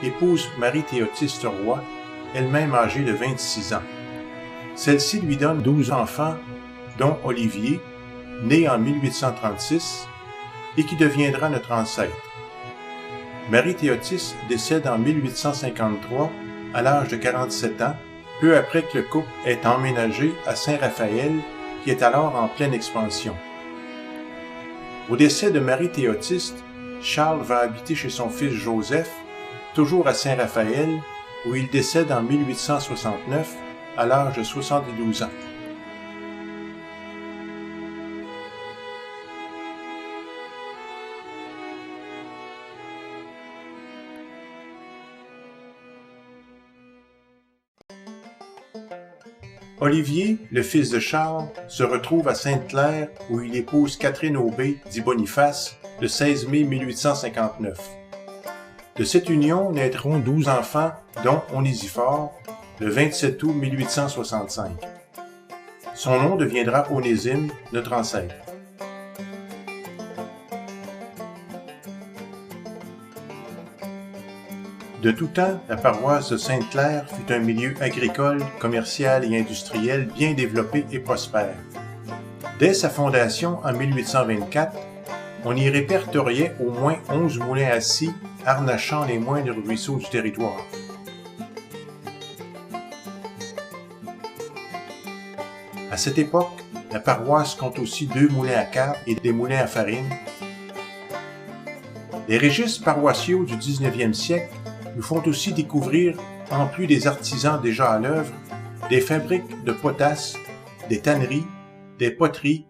épouse Marie-Théotiste Roy, elle-même âgée de 26 ans. Celle-ci lui donne 12 enfants, dont Olivier, né en 1836, et qui deviendra notre ancêtre. Marie-Théotiste décède en 1853, à l'âge de 47 ans, peu après que le couple ait emménagé à Saint-Raphaël, qui est alors en pleine expansion. Au décès de Marie-Théotiste, Charles va habiter chez son fils Joseph, toujours à Saint-Raphaël, où il décède en 1869, à l'âge de 72 ans. Olivier, le fils de Charles, se retrouve à Sainte-Claire où il épouse Catherine Aubé, dit Boniface, le 16 mai 1859. De cette union naîtront 12 enfants, dont Onésiphore, le 27 août 1865. Son nom deviendra Onésime, notre ancêtre. De tout temps, la paroisse de Sainte-Claire fut un milieu agricole, commercial et industriel bien développé et prospère. Dès sa fondation en 1824, on y répertoriait au moins 11 moulins à scie harnachant les moindres ruisseaux du territoire. À cette époque, la paroisse compte aussi 2 moulins à carpe et des moulins à farine. Les registres paroissiaux du 19e siècle nous font aussi découvrir, en plus des artisans déjà à l'œuvre, des fabriques de potasses, des tanneries, des poteries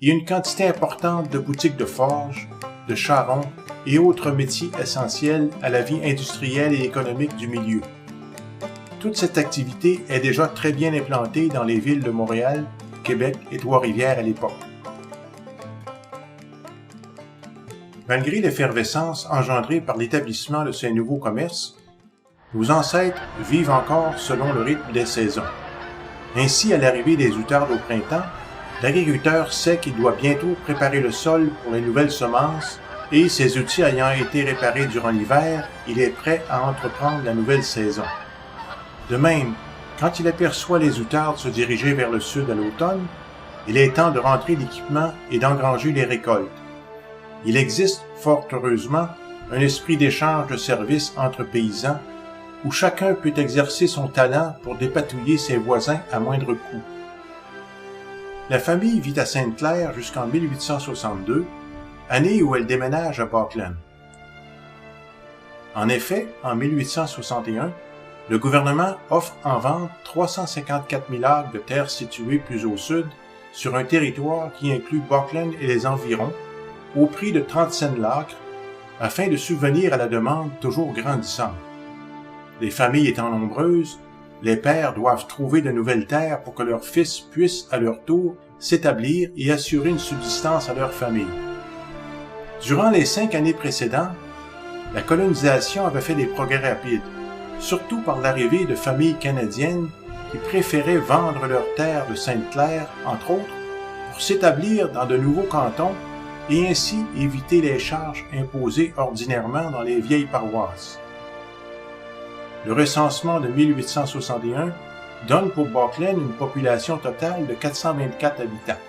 et une quantité importante de boutiques de forges, de charrons et autres métiers essentiels à la vie industrielle et économique du milieu. Toute cette activité est déjà très bien implantée dans les villes de Montréal, Québec et Trois-Rivières à l'époque. Malgré l'effervescence engendrée par l'établissement de ces nouveaux commerces, nos ancêtres vivent encore selon le rythme des saisons. Ainsi, à l'arrivée des outardes au printemps, l'agriculteur sait qu'il doit bientôt préparer le sol pour les nouvelles semences et, ses outils ayant été réparés durant l'hiver, il est prêt à entreprendre la nouvelle saison. De même, quand il aperçoit les outardes se diriger vers le sud à l'automne, il est temps de rentrer l'équipement et d'engranger les récoltes. Il existe, fort heureusement, un esprit d'échange de services entre paysans où chacun peut exercer son talent pour dépatouiller ses voisins à moindre coût. La famille vit à Sainte-Claire jusqu'en 1862, année où elle déménage à Buckland. En effet, en 1861, le gouvernement offre en vente 354 000 acres de terres situées plus au sud, sur un territoire qui inclut Buckland et les environs, au prix de 30 cents l'acre, afin de subvenir à la demande toujours grandissante. Les familles étant nombreuses, les pères doivent trouver de nouvelles terres pour que leurs fils puissent, à leur tour, s'établir et assurer une subsistance à leur famille. Durant les 5 années précédentes, la colonisation avait fait des progrès rapides, surtout par l'arrivée de familles canadiennes qui préféraient vendre leurs terres de Sainte-Claire, entre autres, pour s'établir dans de nouveaux cantons et ainsi éviter les charges imposées ordinairement dans les vieilles paroisses. Le recensement de 1861 donne pour Buckland une population totale de 424 habitants.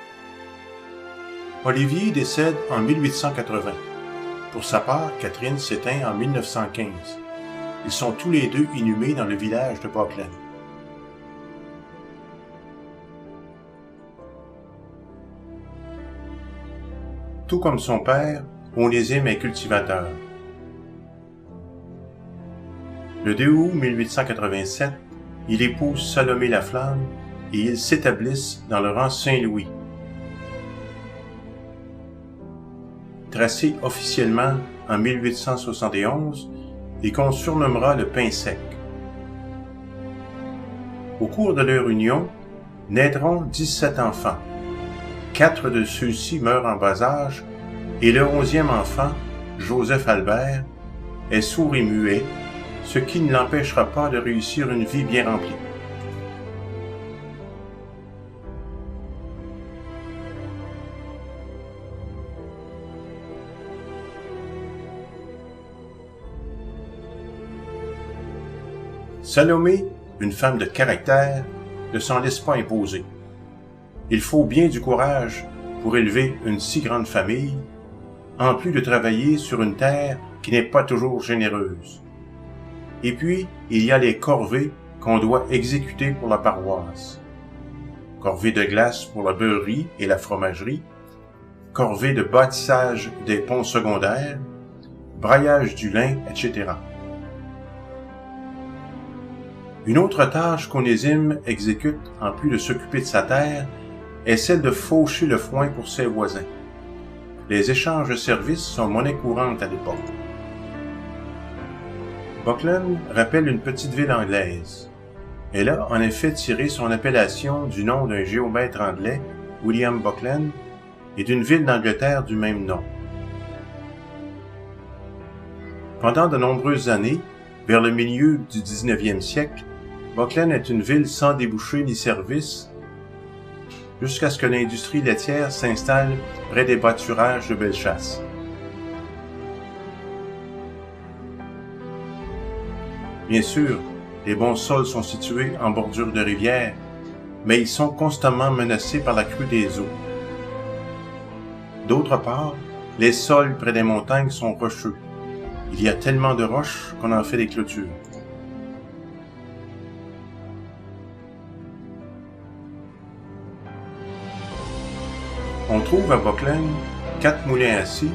Olivier décède en 1880. Pour sa part, Catherine s'éteint en 1915. Ils sont tous les deux inhumés dans le village de Buckland. Tout comme son père, Onésime est cultivateur. Le 2 août 1887, il épouse Salomé Laflamme et ils s'établissent dans le rang Saint-Louis. Tracé officiellement en 1871 et qu'on surnommera le pain sec. Au cours de leur union, naîtront 17 enfants. 4 de ceux-ci meurent en bas âge et le 11e enfant, Joseph Albert, est sourd et muet, ce qui ne l'empêchera pas de réussir une vie bien remplie. Salomé, une femme de caractère, ne s'en laisse pas imposer. Il faut bien du courage pour élever une si grande famille, en plus de travailler sur une terre qui n'est pas toujours généreuse. Et puis, il y a les corvées qu'on doit exécuter pour la paroisse. Corvée de glace pour la beurrerie et la fromagerie, corvée de bâtissage des ponts secondaires, braillage du lin, etc. Une autre tâche qu'Onésime exécute, en plus de s'occuper de sa terre, est celle de faucher le foin pour ses voisins. Les échanges de services sont monnaie courante à l'époque. Buckland rappelle une petite ville anglaise. Elle a en effet tiré son appellation du nom d'un géomètre anglais, William Buckland, et d'une ville d'Angleterre du même nom. Pendant de nombreuses années, vers le milieu du 19e siècle, Buckland est une ville sans débouchés ni services, jusqu'à ce que l'industrie laitière s'installe près des pâturages de Bellechasse. Bien sûr, les bons sols sont situés en bordure de rivière, mais ils sont constamment menacés par la crue des eaux. D'autre part, Les sols près des montagnes sont rocheux. Il y a tellement de roches qu'on en fait des clôtures. On trouve à Buckland 4 moulins à scie,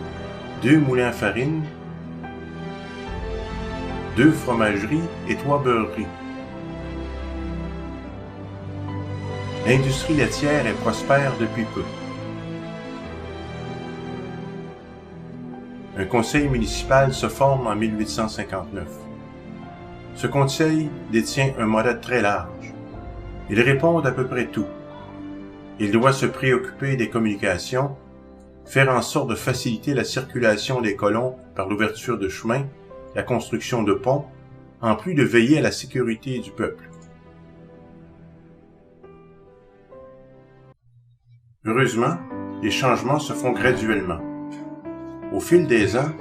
2 moulins à farine, 2 fromageries et 3 beurreries. L'industrie laitière est prospère depuis peu. Un conseil municipal se forme en 1859. Ce conseil détient un mandat très large. Il répond à peu près tout. Il doit se préoccuper des communications, faire en sorte de faciliter la circulation des colons par l'ouverture de chemins, la construction de ponts, en plus de veiller à la sécurité du peuple. Heureusement, les changements se font graduellement. Au fil des ans,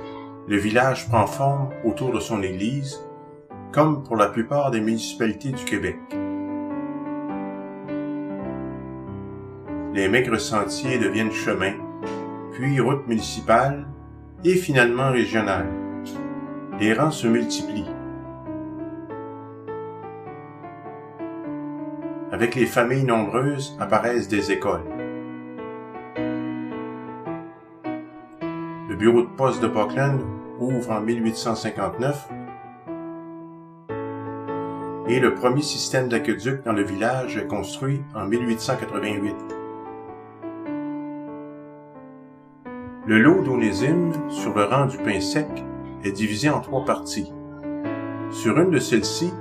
le village prend forme autour de son église, comme pour la plupart des municipalités du Québec. Les maigres sentiers deviennent chemins, puis routes municipales et finalement régionales. Les rangs se multiplient. Avec les familles nombreuses apparaissent des écoles. Le bureau de poste de Buckland ouvre en 1859 et le premier système d'aqueduc dans le village est construit en 1888. Le lot d'Onésime sur le rang du pain sec est divisé en 3 parties. Sur une de celles-ci,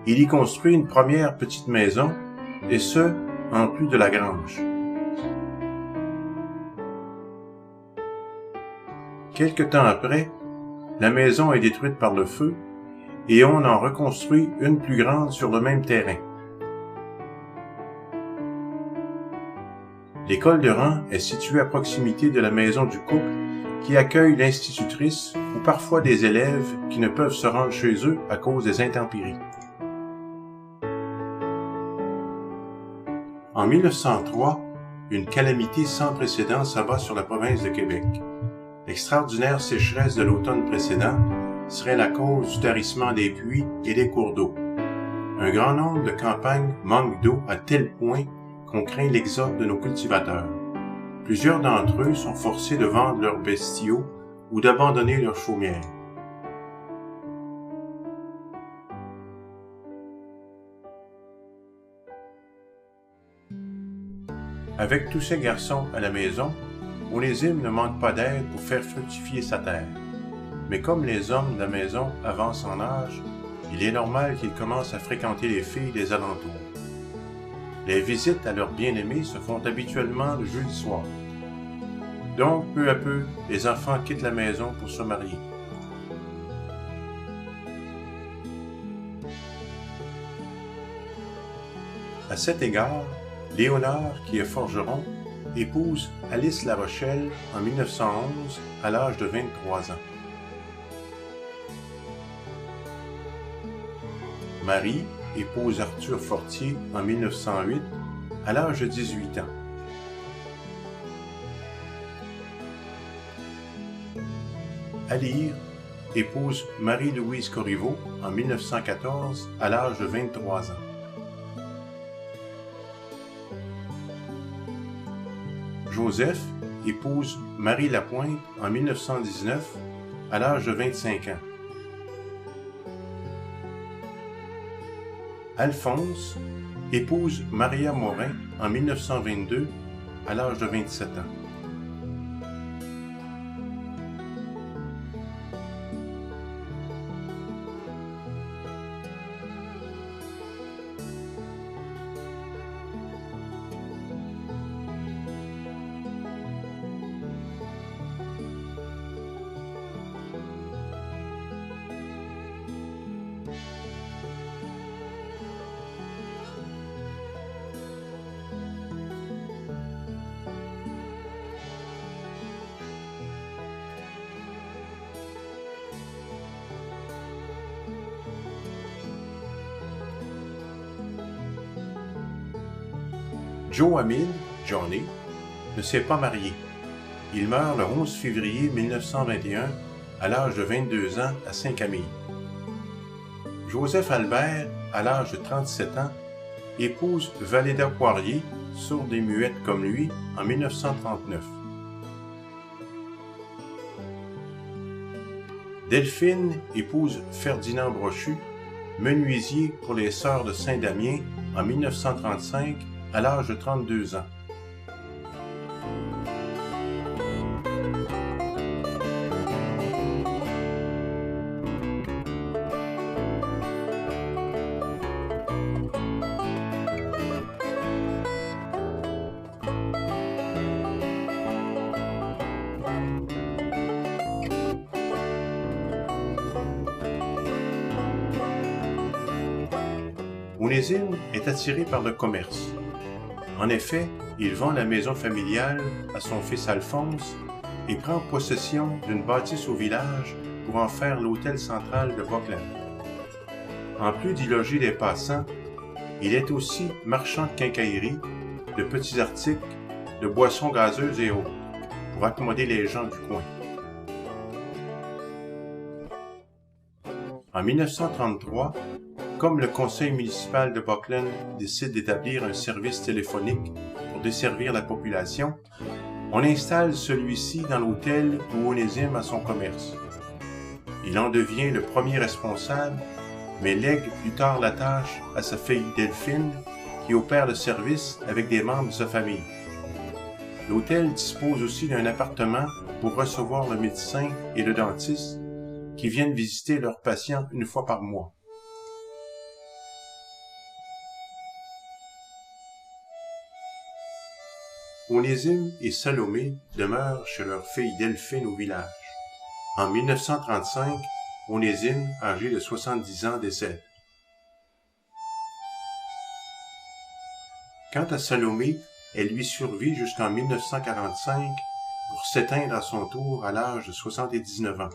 il y construit une première petite maison, et ce, en plus de la grange. Quelque temps après, la maison est détruite par le feu, et on en reconstruit une plus grande sur le même terrain. L'école de rang est située à proximité de la maison du couple qui accueille l'institutrice ou parfois des élèves qui ne peuvent se rendre chez eux à cause des intempéries. En 1903, une calamité sans précédent s'abat sur la province de Québec. L'extraordinaire sécheresse de l'automne précédent serait la cause du tarissement des puits et des cours d'eau. Un grand nombre de campagnes manquent d'eau à tel point qu'on craint l'exode de nos cultivateurs. Plusieurs d'entre eux sont forcés de vendre leurs bestiaux ou d'abandonner leurs chaumières. Avec tous ces garçons à la maison, Onésime ne manque pas d'aide pour faire fructifier sa terre. Mais comme les hommes de la maison avancent en âge, il est normal qu'ils commencent à fréquenter les filles des alentours. Les visites à leurs bien-aimés se font habituellement le jeudi soir. Donc, peu à peu, les enfants quittent la maison pour se marier. À cet égard, Léonard, qui est forgeron, épouse Alice La Rochelle en 1911 à l'âge de 23 ans. Marie épouse Arthur Fortier en 1908 à l'âge de 18 ans. Alire épouse Marie-Louise Corriveau en 1914 à l'âge de 23 ans. Joseph épouse Marie Lapointe en 1919 à l'âge de 25 ans. Alphonse épouse Maria Morin en 1922 à l'âge de 27 ans. Joe Hamil, Johnny, ne s'est pas marié. Il meurt le 11 février 1921 à l'âge de 22 ans à Saint-Camille. Joseph Albert, à l'âge de 37 ans, épouse Valéda Poirier, sourde et muette comme lui, en 1939. Delphine épouse Ferdinand Brochu, menuisier pour les Sœurs de Saint-Damien en 1935 à l'âge de 32 ans. Onésime est attiré par le commerce. En effet, il vend la maison familiale à son fils Alphonse et prend possession d'une bâtisse au village pour en faire l'hôtel central de Bockland. En plus d'y loger des passants, il est aussi marchand de quincaillerie, de petits articles, de boissons gazeuses et autres, pour accommoder les gens du coin. En 1933, comme le conseil municipal de Bockland décide d'établir un service téléphonique pour desservir la population, on installe celui-ci dans l'hôtel où Onésime a son commerce. Il en devient le premier responsable, mais lègue plus tard la tâche à sa fille Delphine, qui opère le service avec des membres de sa famille. L'hôtel dispose aussi d'un appartement pour recevoir le médecin et le dentiste qui viennent visiter leurs patients une fois par mois. Onésime et Salomé demeurent chez leur fille Delphine au village. En 1935, Onésime, âgé de 70 ans, décède. Quant à Salomé, elle lui survit jusqu'en 1945 pour s'éteindre à son tour à l'âge de 79 ans.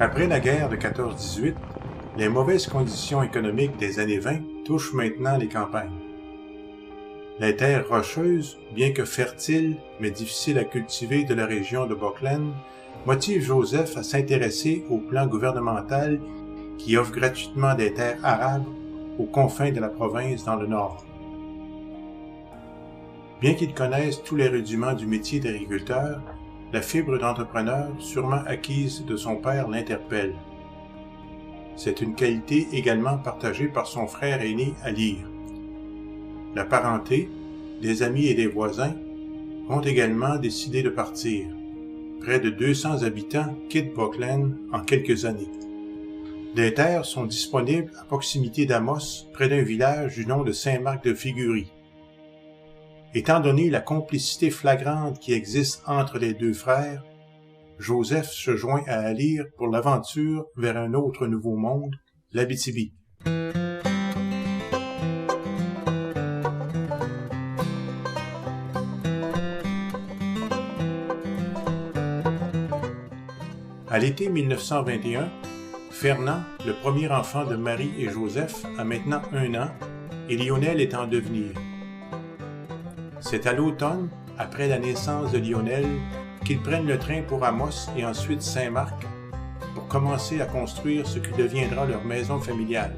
Après la guerre de 14-18, les mauvaises conditions économiques des années 20 touchent maintenant les campagnes. Les terres rocheuses, bien que fertiles mais difficiles à cultiver de la région de Bockland, motivent Joseph à s'intéresser au plan gouvernemental qui offre gratuitement des terres arables aux confins de la province dans le nord. Bien qu'il connaisse tous les rudiments du métier d'agriculteur, la fibre d'entrepreneur, sûrement acquise de son père, l'interpelle. C'est une qualité également partagée par son frère aîné Alire. La parenté, des amis et des voisins ont également décidé de partir. Près de 200 habitants quittent Bockland en quelques années. Des terres sont disponibles à proximité d'Amos, près d'un village du nom de Saint-Marc-de-Figurie. Étant donné la complicité flagrante qui existe entre les deux frères, Joseph se joint à Alire pour l'aventure vers un autre nouveau monde, l'Abitibi. À l'été 1921, Fernand, le premier enfant de Marie et Joseph, a maintenant 1 an et Lionel est en devenir. C'est à l'automne, après la naissance de Lionel, qu'ils prennent le train pour Amos et ensuite Saint-Marc pour commencer à construire ce qui deviendra leur maison familiale.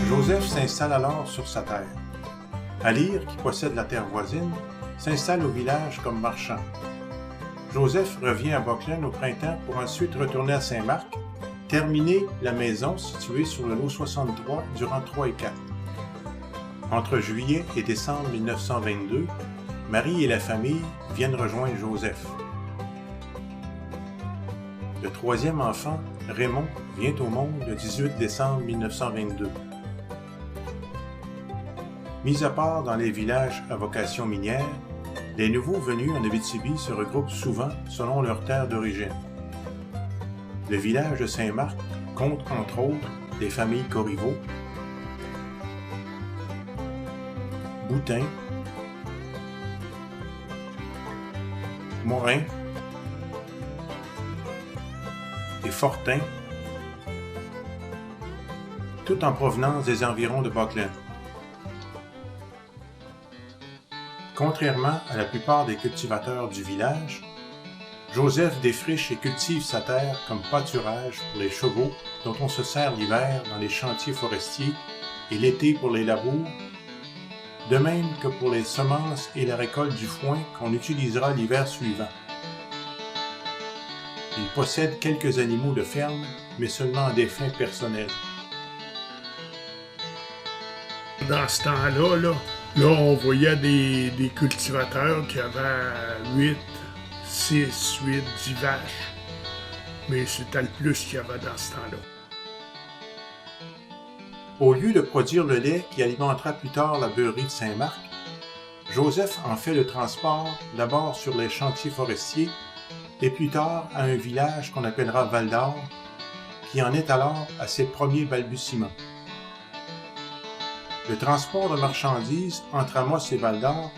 Joseph s'installe alors sur sa terre. Alire, qui possède la terre voisine, s'installe au village comme marchand. Joseph revient à Bockland au printemps pour ensuite retourner à Saint-Marc, terminer la maison située sur le lot 63 durant 3 et 4. Entre juillet et décembre 1922, Marie et la famille viennent rejoindre Joseph. Le troisième enfant, Raymond vient au monde le 18 décembre 1922. Mis à part dans les villages à vocation minière, les nouveaux venus en Abitibi se regroupent souvent selon leur terre d'origine. Le village de Saint-Marc compte entre autres des familles Corriveau, Boutin, Morin et Fortin, tout en provenance des environs de Buckland. Contrairement à la plupart des cultivateurs du village, Joseph défriche et cultive sa terre comme pâturage pour les chevaux dont on se sert l'hiver dans les chantiers forestiers et l'été pour les labours, de même que pour les semences et la récolte du foin qu'on utilisera l'hiver suivant. Il possède quelques animaux de ferme, mais seulement à des fins personnelles. Dans ce temps-là, on voyait des cultivateurs qui avaient 6, 8, 10 vaches. Mais c'était le plus qu'il y avait dans ce temps-là. Au lieu de produire le lait qui alimentera plus tard la beurrerie de Saint-Marc, Joseph en fait le transport d'abord sur les chantiers forestiers et plus tard à un village qu'on appellera Val-d'Or, qui en est alors à ses premiers balbutiements. Le transport de marchandises entre Amos et Val-d'Or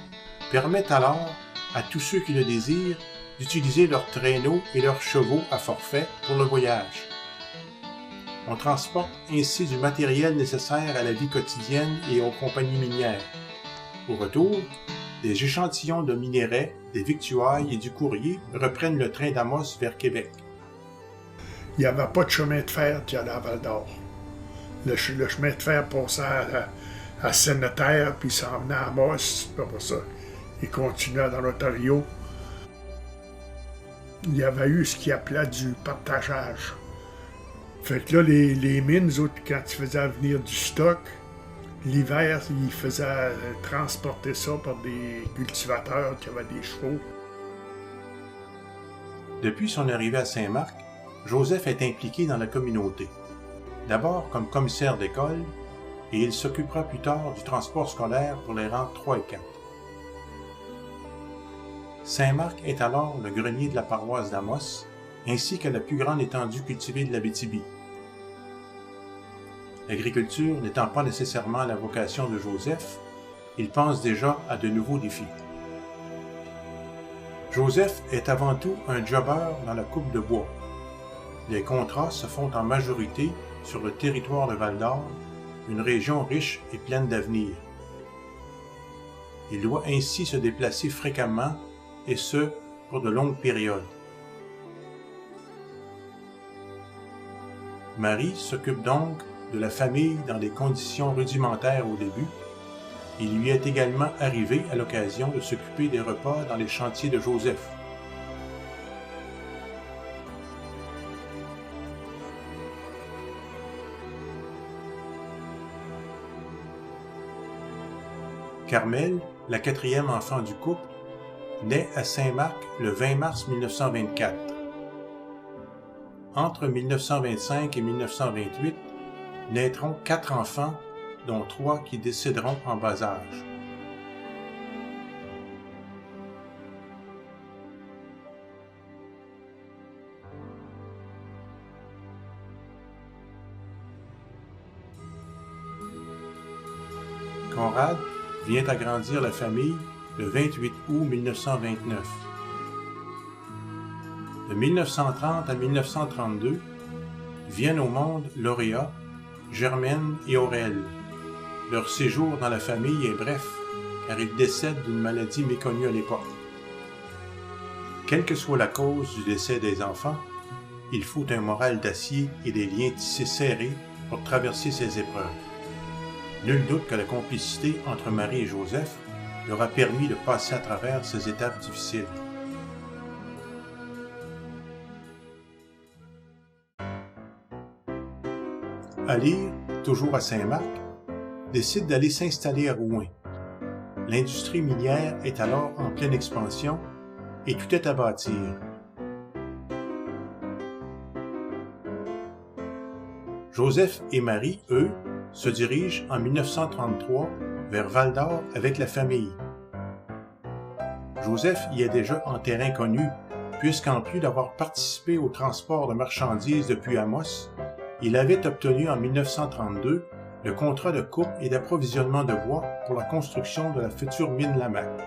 permet alors à tous ceux qui le désirent d'utiliser leurs traîneaux et leurs chevaux à forfait pour le voyage. On transporte ainsi du matériel nécessaire à la vie quotidienne et aux compagnies minières. Au retour, des échantillons de minerais, des victuailles et du courrier reprennent le train d'Amos vers Québec. Il n'y avait pas de chemin de fer qui allait à Val-d'Or. Le chemin de fer passait à Seine-Terre, puis s'en venait à Amos, puis après ça, il continuait dans l'Ontario. Il y avait eu ce qu'ils appelaient du partageage. Fait que là, les mines, autres, quand ils faisaient venir du stock, l'hiver, ils faisaient transporter ça par des cultivateurs qui avaient des chevaux. Depuis son arrivée à Saint-Marc, Joseph est impliqué dans la communauté. D'abord comme commissaire d'école, et il s'occupera plus tard du transport scolaire pour les rangs 3 et 4. Saint-Marc est alors le grenier de la paroisse d'Amos, ainsi que la plus grande étendue cultivée de l'Abitibi. L'agriculture n'étant pas nécessairement la vocation de Joseph, il pense déjà à de nouveaux défis. Joseph est avant tout un jobbeur dans la coupe de bois. Les contrats se font en majorité sur le territoire de Val-d'Or, une région riche et pleine d'avenir. Il doit ainsi se déplacer fréquemment, et ce, pour de longues périodes. Marie s'occupe donc de la famille dans des conditions rudimentaires au début. Il lui est également arrivé à l'occasion de s'occuper des repas dans les chantiers de Joseph. Carmel, la quatrième enfant du couple, naît à Saint-Marc le 20 mars 1924. Entre 1925 et 1928, naîtront 4 enfants, dont 3 qui décéderont en bas âge. Conrad vient agrandir la famille le 28 août 1929. De 1930 à 1932, viennent au monde Lauréat, Germaine et Aurèle. Leur séjour dans la famille est bref, car ils décèdent d'une maladie méconnue à l'époque. Quelle que soit la cause du décès des enfants, il faut un moral d'acier et des liens tissés serrés pour traverser ces épreuves. Nul doute que la complicité entre Marie et Joseph leur a permis de passer à travers ces étapes difficiles. Alire, toujours à Saint-Marc, décide d'aller s'installer à Rouyn. L'industrie minière est alors en pleine expansion et tout est à bâtir. Joseph et Marie, eux, se dirigent en 1933 vers Val-d'Or avec la famille. Joseph y est déjà en terrain connu, puisqu'en plus d'avoir participé au transport de marchandises depuis Amos, il avait obtenu en 1932 le contrat de coupe et d'approvisionnement de bois pour la construction de la future mine Lamaque.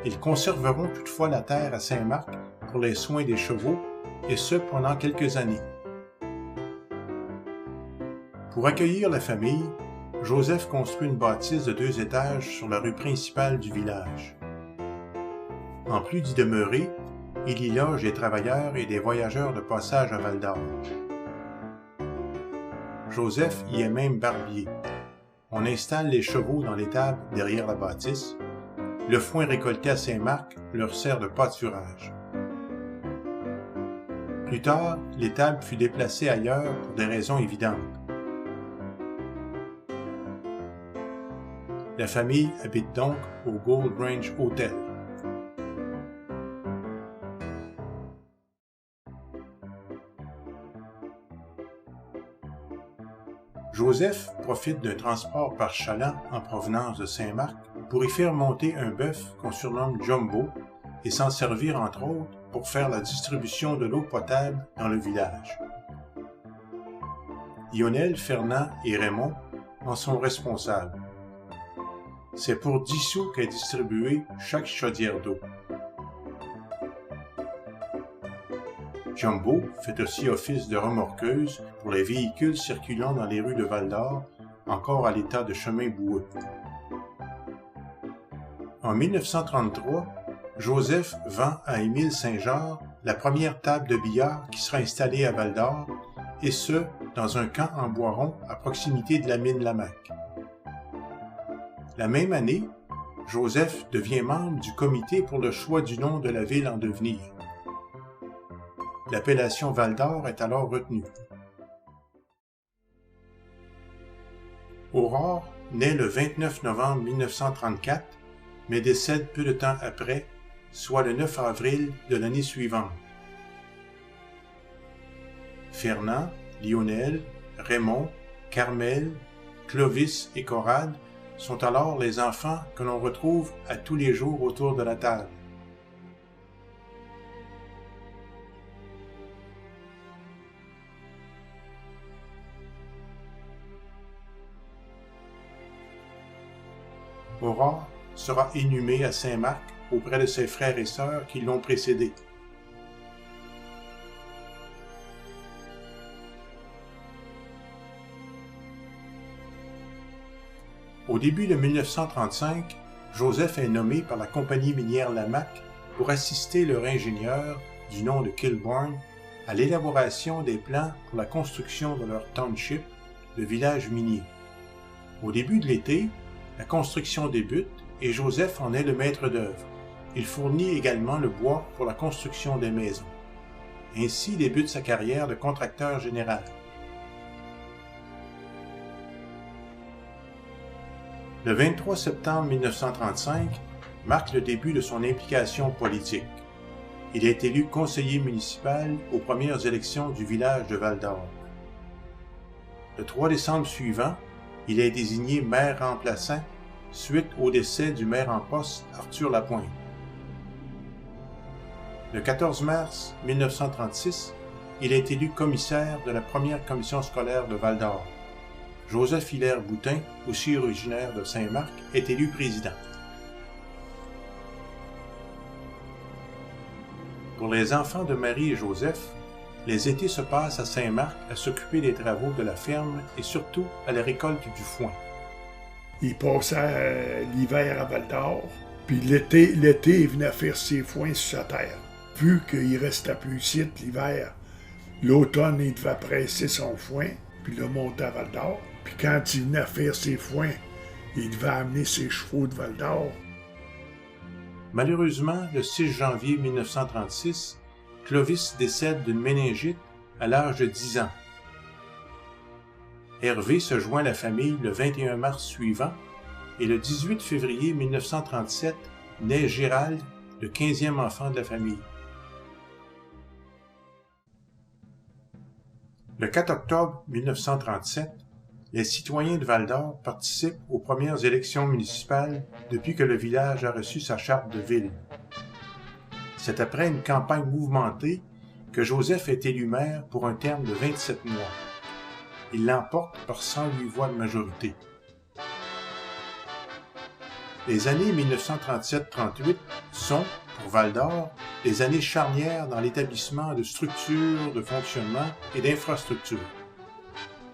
Ils conserveront toutefois la terre à Saint-Marc pour les soins des chevaux, et ce pendant quelques années. Pour accueillir la famille, Joseph construit une bâtisse de 2 étages sur la rue principale du village. En plus d'y demeurer, il y loge des travailleurs et des voyageurs de passage à Val-d'Or. Joseph y est même barbier. On installe les chevaux dans l'étable derrière la bâtisse. Le foin récolté à Saint-Marc leur sert de pâturage. Plus tard, l'étable fut déplacée ailleurs pour des raisons évidentes. La famille habite donc au Gold Range Hotel. Joseph profite d'un transport par chaland en provenance de Saint-Marc pour y faire monter un bœuf qu'on surnomme Jumbo et s'en servir entre autres pour faire la distribution de l'eau potable dans le village. Lionel, Fernand et Raymond en sont responsables. C'est pour 10 sous qu'est distribuée chaque chaudière d'eau. Jumbo fait aussi office de remorqueuse pour les véhicules circulant dans les rues de Val-d'Or, encore à l'état de chemin boueux. En 1933, Joseph vend à Émile Saint-Jean la première table de billard qui sera installée à Val-d'Or, et ce, dans un camp en bois rond à proximité de la mine Lamaque. La même année, Joseph devient membre du comité pour le choix du nom de la ville en devenir. L'appellation Val-d'Or est alors retenue. Aurore naît le 29 novembre 1934, mais décède peu de temps après, soit le 9 avril de l'année suivante. Fernand, Lionel, Raymond, Carmel, Clovis et Corrade sont alors les enfants que l'on retrouve à tous les jours autour de la table. Aurore sera inhumée à Saint-Marc auprès de ses frères et sœurs qui l'ont précédée. Au début de 1935, Joseph est nommé par la compagnie minière Lamaque pour assister leur ingénieur, du nom de Kilbourne, à l'élaboration des plans pour la construction de leur township, le village minier. Au début de l'été, la construction débute et Joseph en est le maître d'œuvre. Il fournit également le bois pour la construction des maisons. Ainsi débute sa carrière de contracteur général. Le 23 septembre 1935 marque le début de son implication politique. Il est élu conseiller municipal aux premières élections du village de Val-d'Or. Le 3 décembre suivant, il est désigné maire remplaçant suite au décès du maire en poste Arthur Lapointe. Le 14 mars 1936, il est élu commissaire de la première commission scolaire de Val-d'Or. Joseph Hilaire Boutin, aussi originaire de Saint-Marc, est élu président. Pour les enfants de Marie et Joseph, les étés se passent à Saint-Marc à s'occuper des travaux de la ferme et surtout à la récolte du foin. Il passait l'hiver à Val-d'Or, puis l'été, il venait faire ses foins sur sa terre. Vu qu'il restait plus ici l'hiver, l'automne, il devait presser son foin, puis le monter à Val-d'Or. Puis quand il venait faire ses foins, il devait amener ses chevaux de Val-d'Or. Malheureusement, le 6 janvier 1936, Clovis décède d'une méningite à l'âge de 10 ans. Hervé se joint à la famille le 21 mars suivant et le 18 février 1937 naît Gérald, le 15e enfant de la famille. Le 4 octobre 1937, les citoyens de Val-d'Or participent aux premières élections municipales depuis que le village a reçu sa charte de ville. C'est après une campagne mouvementée que Joseph est élu maire pour un terme de 27 mois. Il l'emporte par 108 voix de majorité. Les années 1937-38 sont, pour Val-d'Or, des années charnières dans l'établissement de structures, de fonctionnement et d'infrastructures.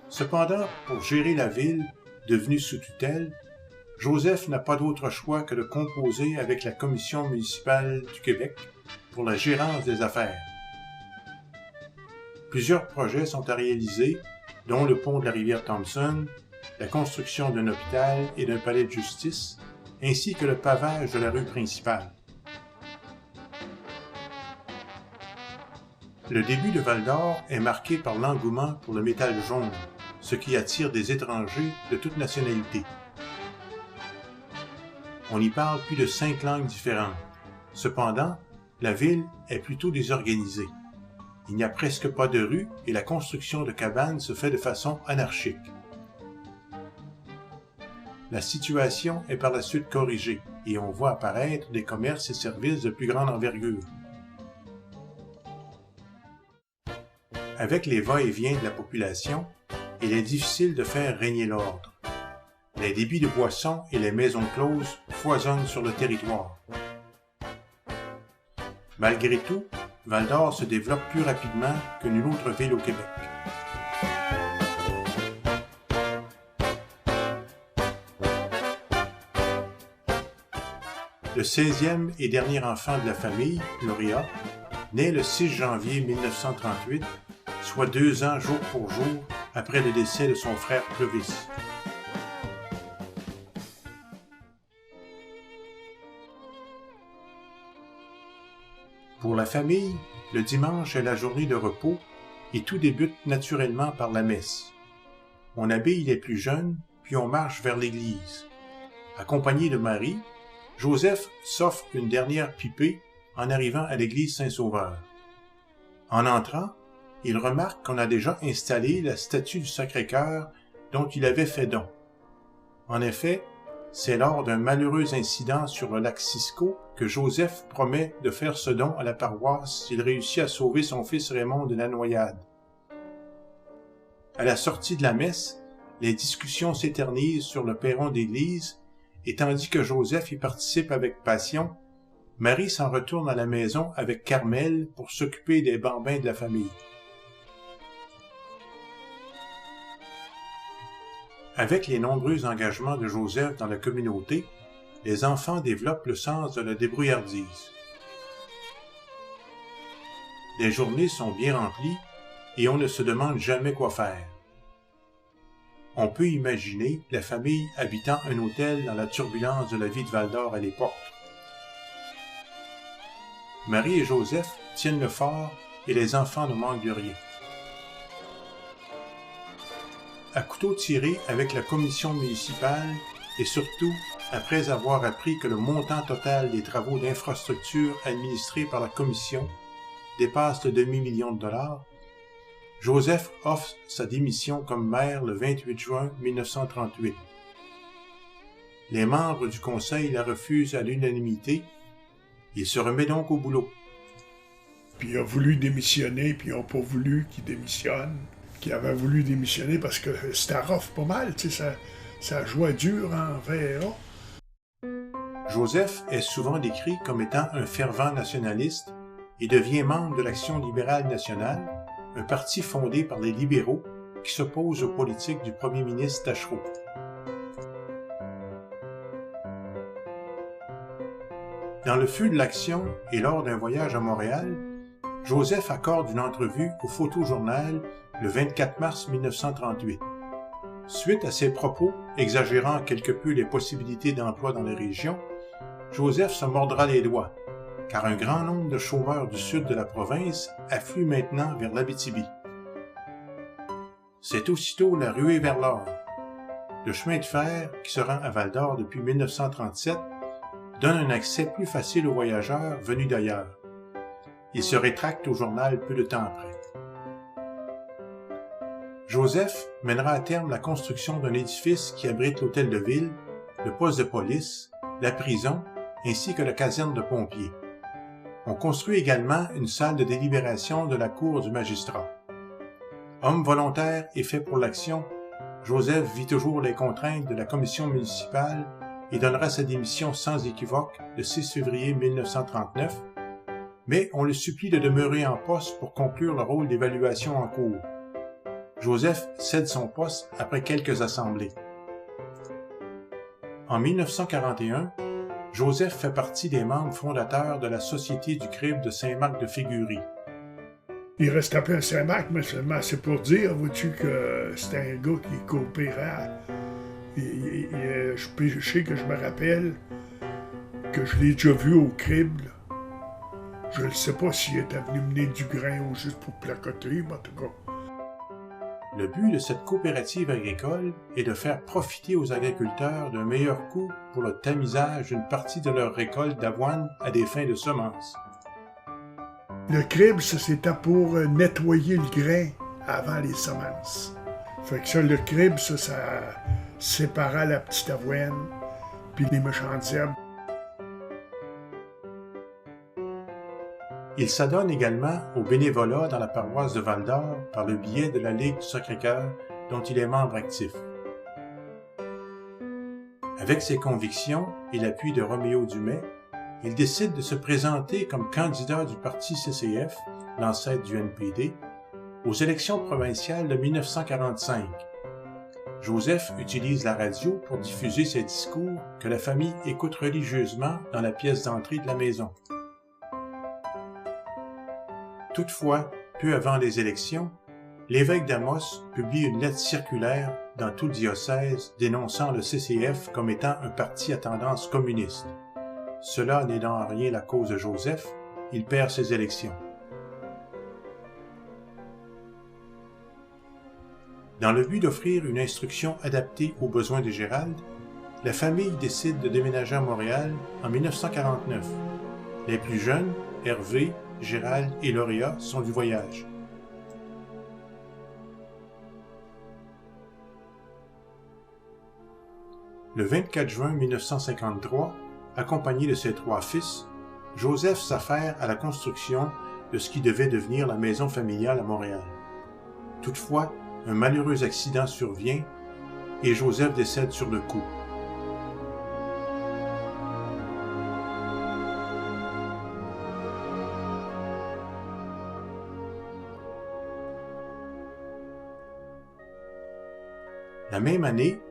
Cependant, pour gérer la ville, devenue sous tutelle, Joseph n'a pas d'autre choix que de composer avec la Commission municipale du Québec pour la gérance des affaires. Plusieurs projets sont à réaliser, dont le pont de la rivière Thompson, la construction d'un hôpital et d'un palais de justice, ainsi que le pavage de la rue principale. Le début de Val-d'Or est marqué par l'engouement pour le métal jaune, ce qui attire des étrangers de toute nationalité. On y parle plus de 5 langues différentes. Cependant, la ville est plutôt désorganisée. Il n'y a presque pas de rues et la construction de cabanes se fait de façon anarchique. La situation est par la suite corrigée et on voit apparaître des commerces et services de plus grande envergure. Avec les va-et-vient de la population, il est difficile de faire régner l'ordre. Les débits de boissons et les maisons closes foisonnent sur le territoire. Malgré tout, Val-d'Or se développe plus rapidement que nulle autre ville au Québec. Le 16e et dernier enfant de la famille, Gloria, naît le 6 janvier 1938, soit 2 ans jour pour jour après le décès de son frère Clovis. Pour la famille, le dimanche est la journée de repos et tout débute naturellement par la messe. On habille les plus jeunes, puis on marche vers l'église. Accompagné de Marie, Joseph s'offre une dernière pipée en arrivant à l'église Saint-Sauveur. En entrant, il remarque qu'on a déjà installé la statue du Sacré-Cœur dont il avait fait don. En effet, c'est lors d'un malheureux incident sur le lac Cisco que Joseph promet de faire ce don à la paroisse s'il réussit à sauver son fils Raymond de la noyade. À la sortie de la messe, les discussions s'éternisent sur le perron d'église et tandis que Joseph y participe avec passion, Marie s'en retourne à la maison avec Carmel pour s'occuper des bambins de la famille. Avec les nombreux engagements de Joseph dans la communauté, les enfants développent le sens de la débrouillardise. Les journées sont bien remplies et on ne se demande jamais quoi faire. On peut imaginer la famille habitant un hôtel dans la turbulence de la vie de Val-d'Or à l'époque. Marie et Joseph tiennent le fort et les enfants ne manquent de rien. À couteau tiré avec la commission municipale et surtout après avoir appris que le montant total des travaux d'infrastructure administrés par la commission dépasse le demi-million de dollars, Joseph offre sa démission comme maire le 28 juin 1938. Les membres du conseil la refusent à l'unanimité. Il se remet donc au boulot. Puis il a voulu démissionner, puis ils n'ont pas voulu qu'il démissionne. Qu'il avait voulu démissionner parce que c'était rough pas mal, tu sais, ça jouait dur en VA. Joseph est souvent décrit comme étant un fervent nationaliste et devient membre de l'Action libérale nationale, un parti fondé par les libéraux qui s'oppose aux politiques du premier ministre Tachereau. Dans le feu de l'action et lors d'un voyage à Montréal, Joseph accorde une entrevue au Photojournal le 24 mars 1938. Suite à ses propos exagérant quelque peu les possibilités d'emploi dans les régions, Joseph se mordra les doigts, car un grand nombre de chômeurs du sud de la province affluent maintenant vers l'Abitibi. C'est aussitôt la ruée vers l'or. Le chemin de fer, qui se rend à Val-d'Or depuis 1937, donne un accès plus facile aux voyageurs venus d'ailleurs. Il se rétracte au journal peu de temps après. Joseph mènera à terme la construction d'un édifice qui abrite l'hôtel de ville, le poste de police, la prison, ainsi que la caserne de pompiers. On construit également une salle de délibération de la cour du magistrat. Homme volontaire et fait pour l'action, Joseph vit toujours les contraintes de la commission municipale et donnera sa démission sans équivoque le 6 février 1939, mais on le supplie de demeurer en poste pour conclure le rôle d'évaluation en cours. Joseph cède son poste après quelques assemblées. En 1941, Joseph fait partie des membres fondateurs de la Société du crime de Saint-Marc-de-Figuerie. Il reste appelé un Saint-Marc, mais seulement c'est pour dire, vois-tu, que c'est un gars qui est coopérant. Je sais que je me rappelle que je l'ai déjà vu au crible. Je ne sais pas s'il était venu mener du grain ou juste pour placoter, mais en tout cas. Le but de cette coopérative agricole est de faire profiter aux agriculteurs d'un meilleur coût pour le tamisage d'une partie de leur récolte d'avoine à des fins de semences. Le crible, ça, c'était pour nettoyer le grain avant les semences. Fait que ça, le crible, ça séparait la petite avoine puis les méchants diables. Il s'adonne également au bénévolat dans la paroisse de Val-d'Or par le biais de la Ligue du Sacré-Cœur, dont il est membre actif. Avec ses convictions et l'appui de Roméo Dumais, il décide de se présenter comme candidat du parti CCF, l'ancêtre du NPD, aux élections provinciales de 1945. Joseph utilise la radio pour diffuser ses discours que la famille écoute religieusement dans la pièce d'entrée de la maison. Toutefois, peu avant les élections, l'évêque d'Amos publie une lettre circulaire dans tout le diocèse dénonçant le CCF comme étant un parti à tendance communiste. Cela n'aidant en rien la cause de Joseph, il perd ses élections. Dans le but d'offrir une instruction adaptée aux besoins de Gérald, la famille décide de déménager à Montréal en 1949. Les plus jeunes, Hervé, Gérald et Lauréat, sont du voyage. Le 24 juin 1953, accompagné de ses 3 fils, Joseph s'affaire à la construction de ce qui devait devenir la maison familiale à Montréal. Toutefois, un malheureux accident survient et Joseph décède sur le coup. La même année,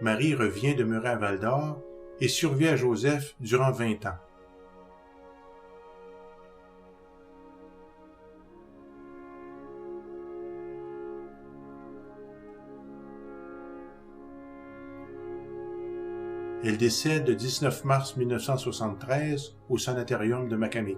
Marie revient demeurer à Val-d'Or et survit à Joseph durant 20 ans. Elle décède le 19 mars 1973 au sanatorium de Macamic.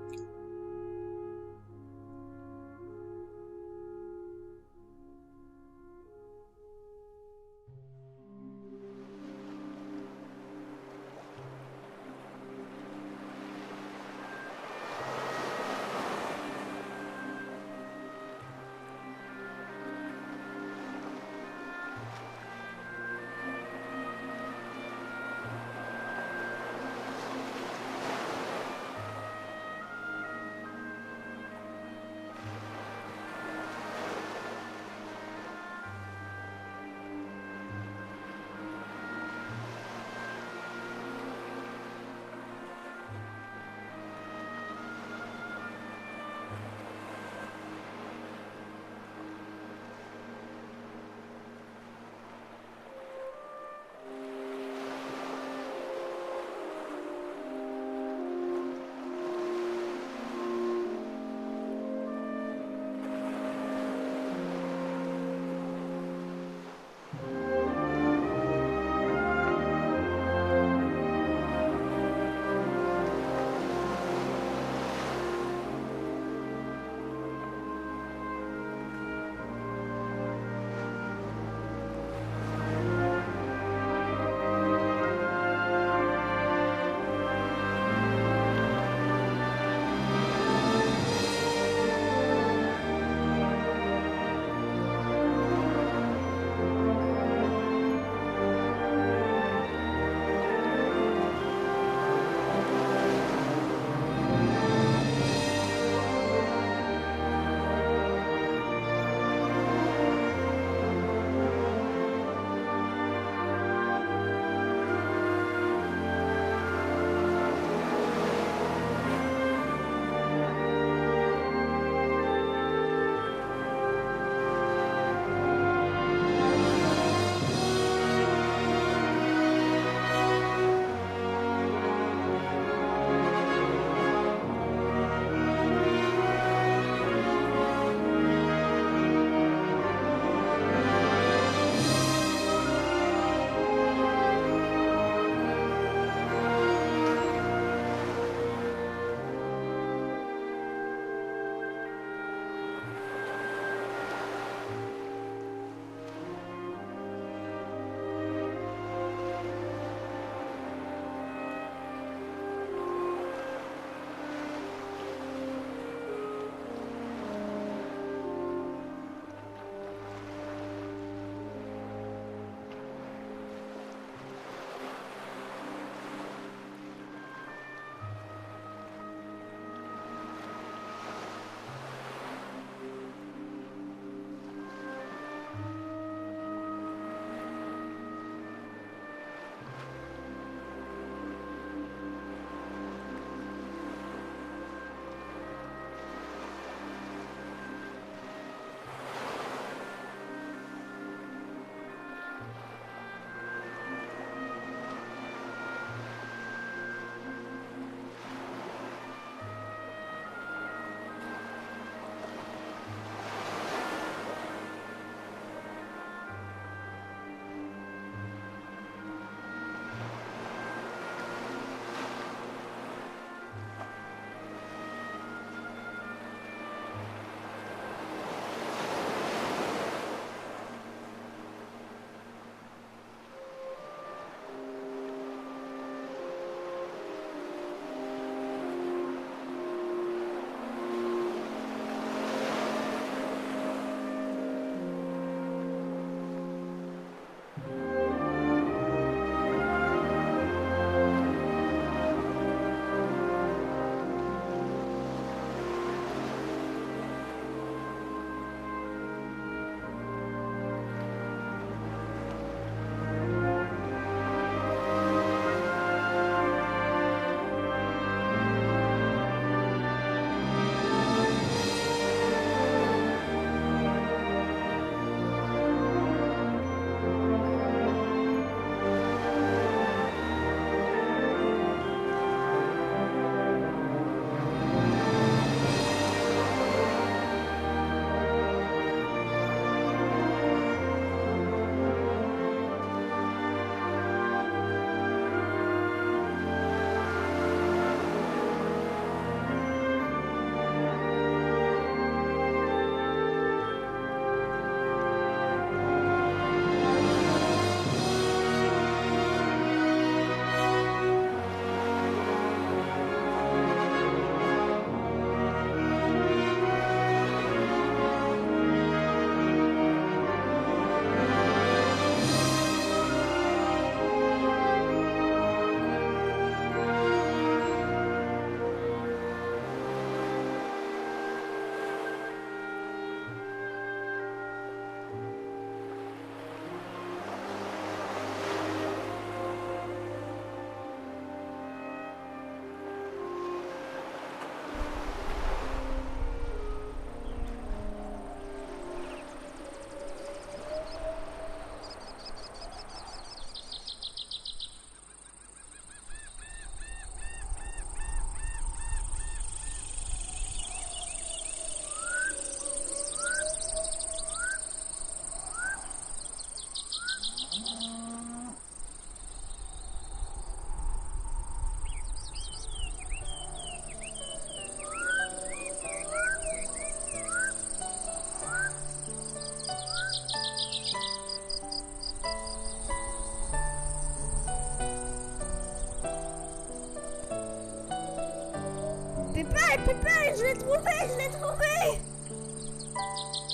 Pépère, je l'ai trouvé!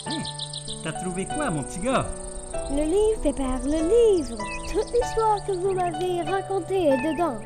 Hein? T'as trouvé quoi, mon petit gars? Le livre, Pépère, le livre. Toute l'histoire que vous m'avez racontée est dedans.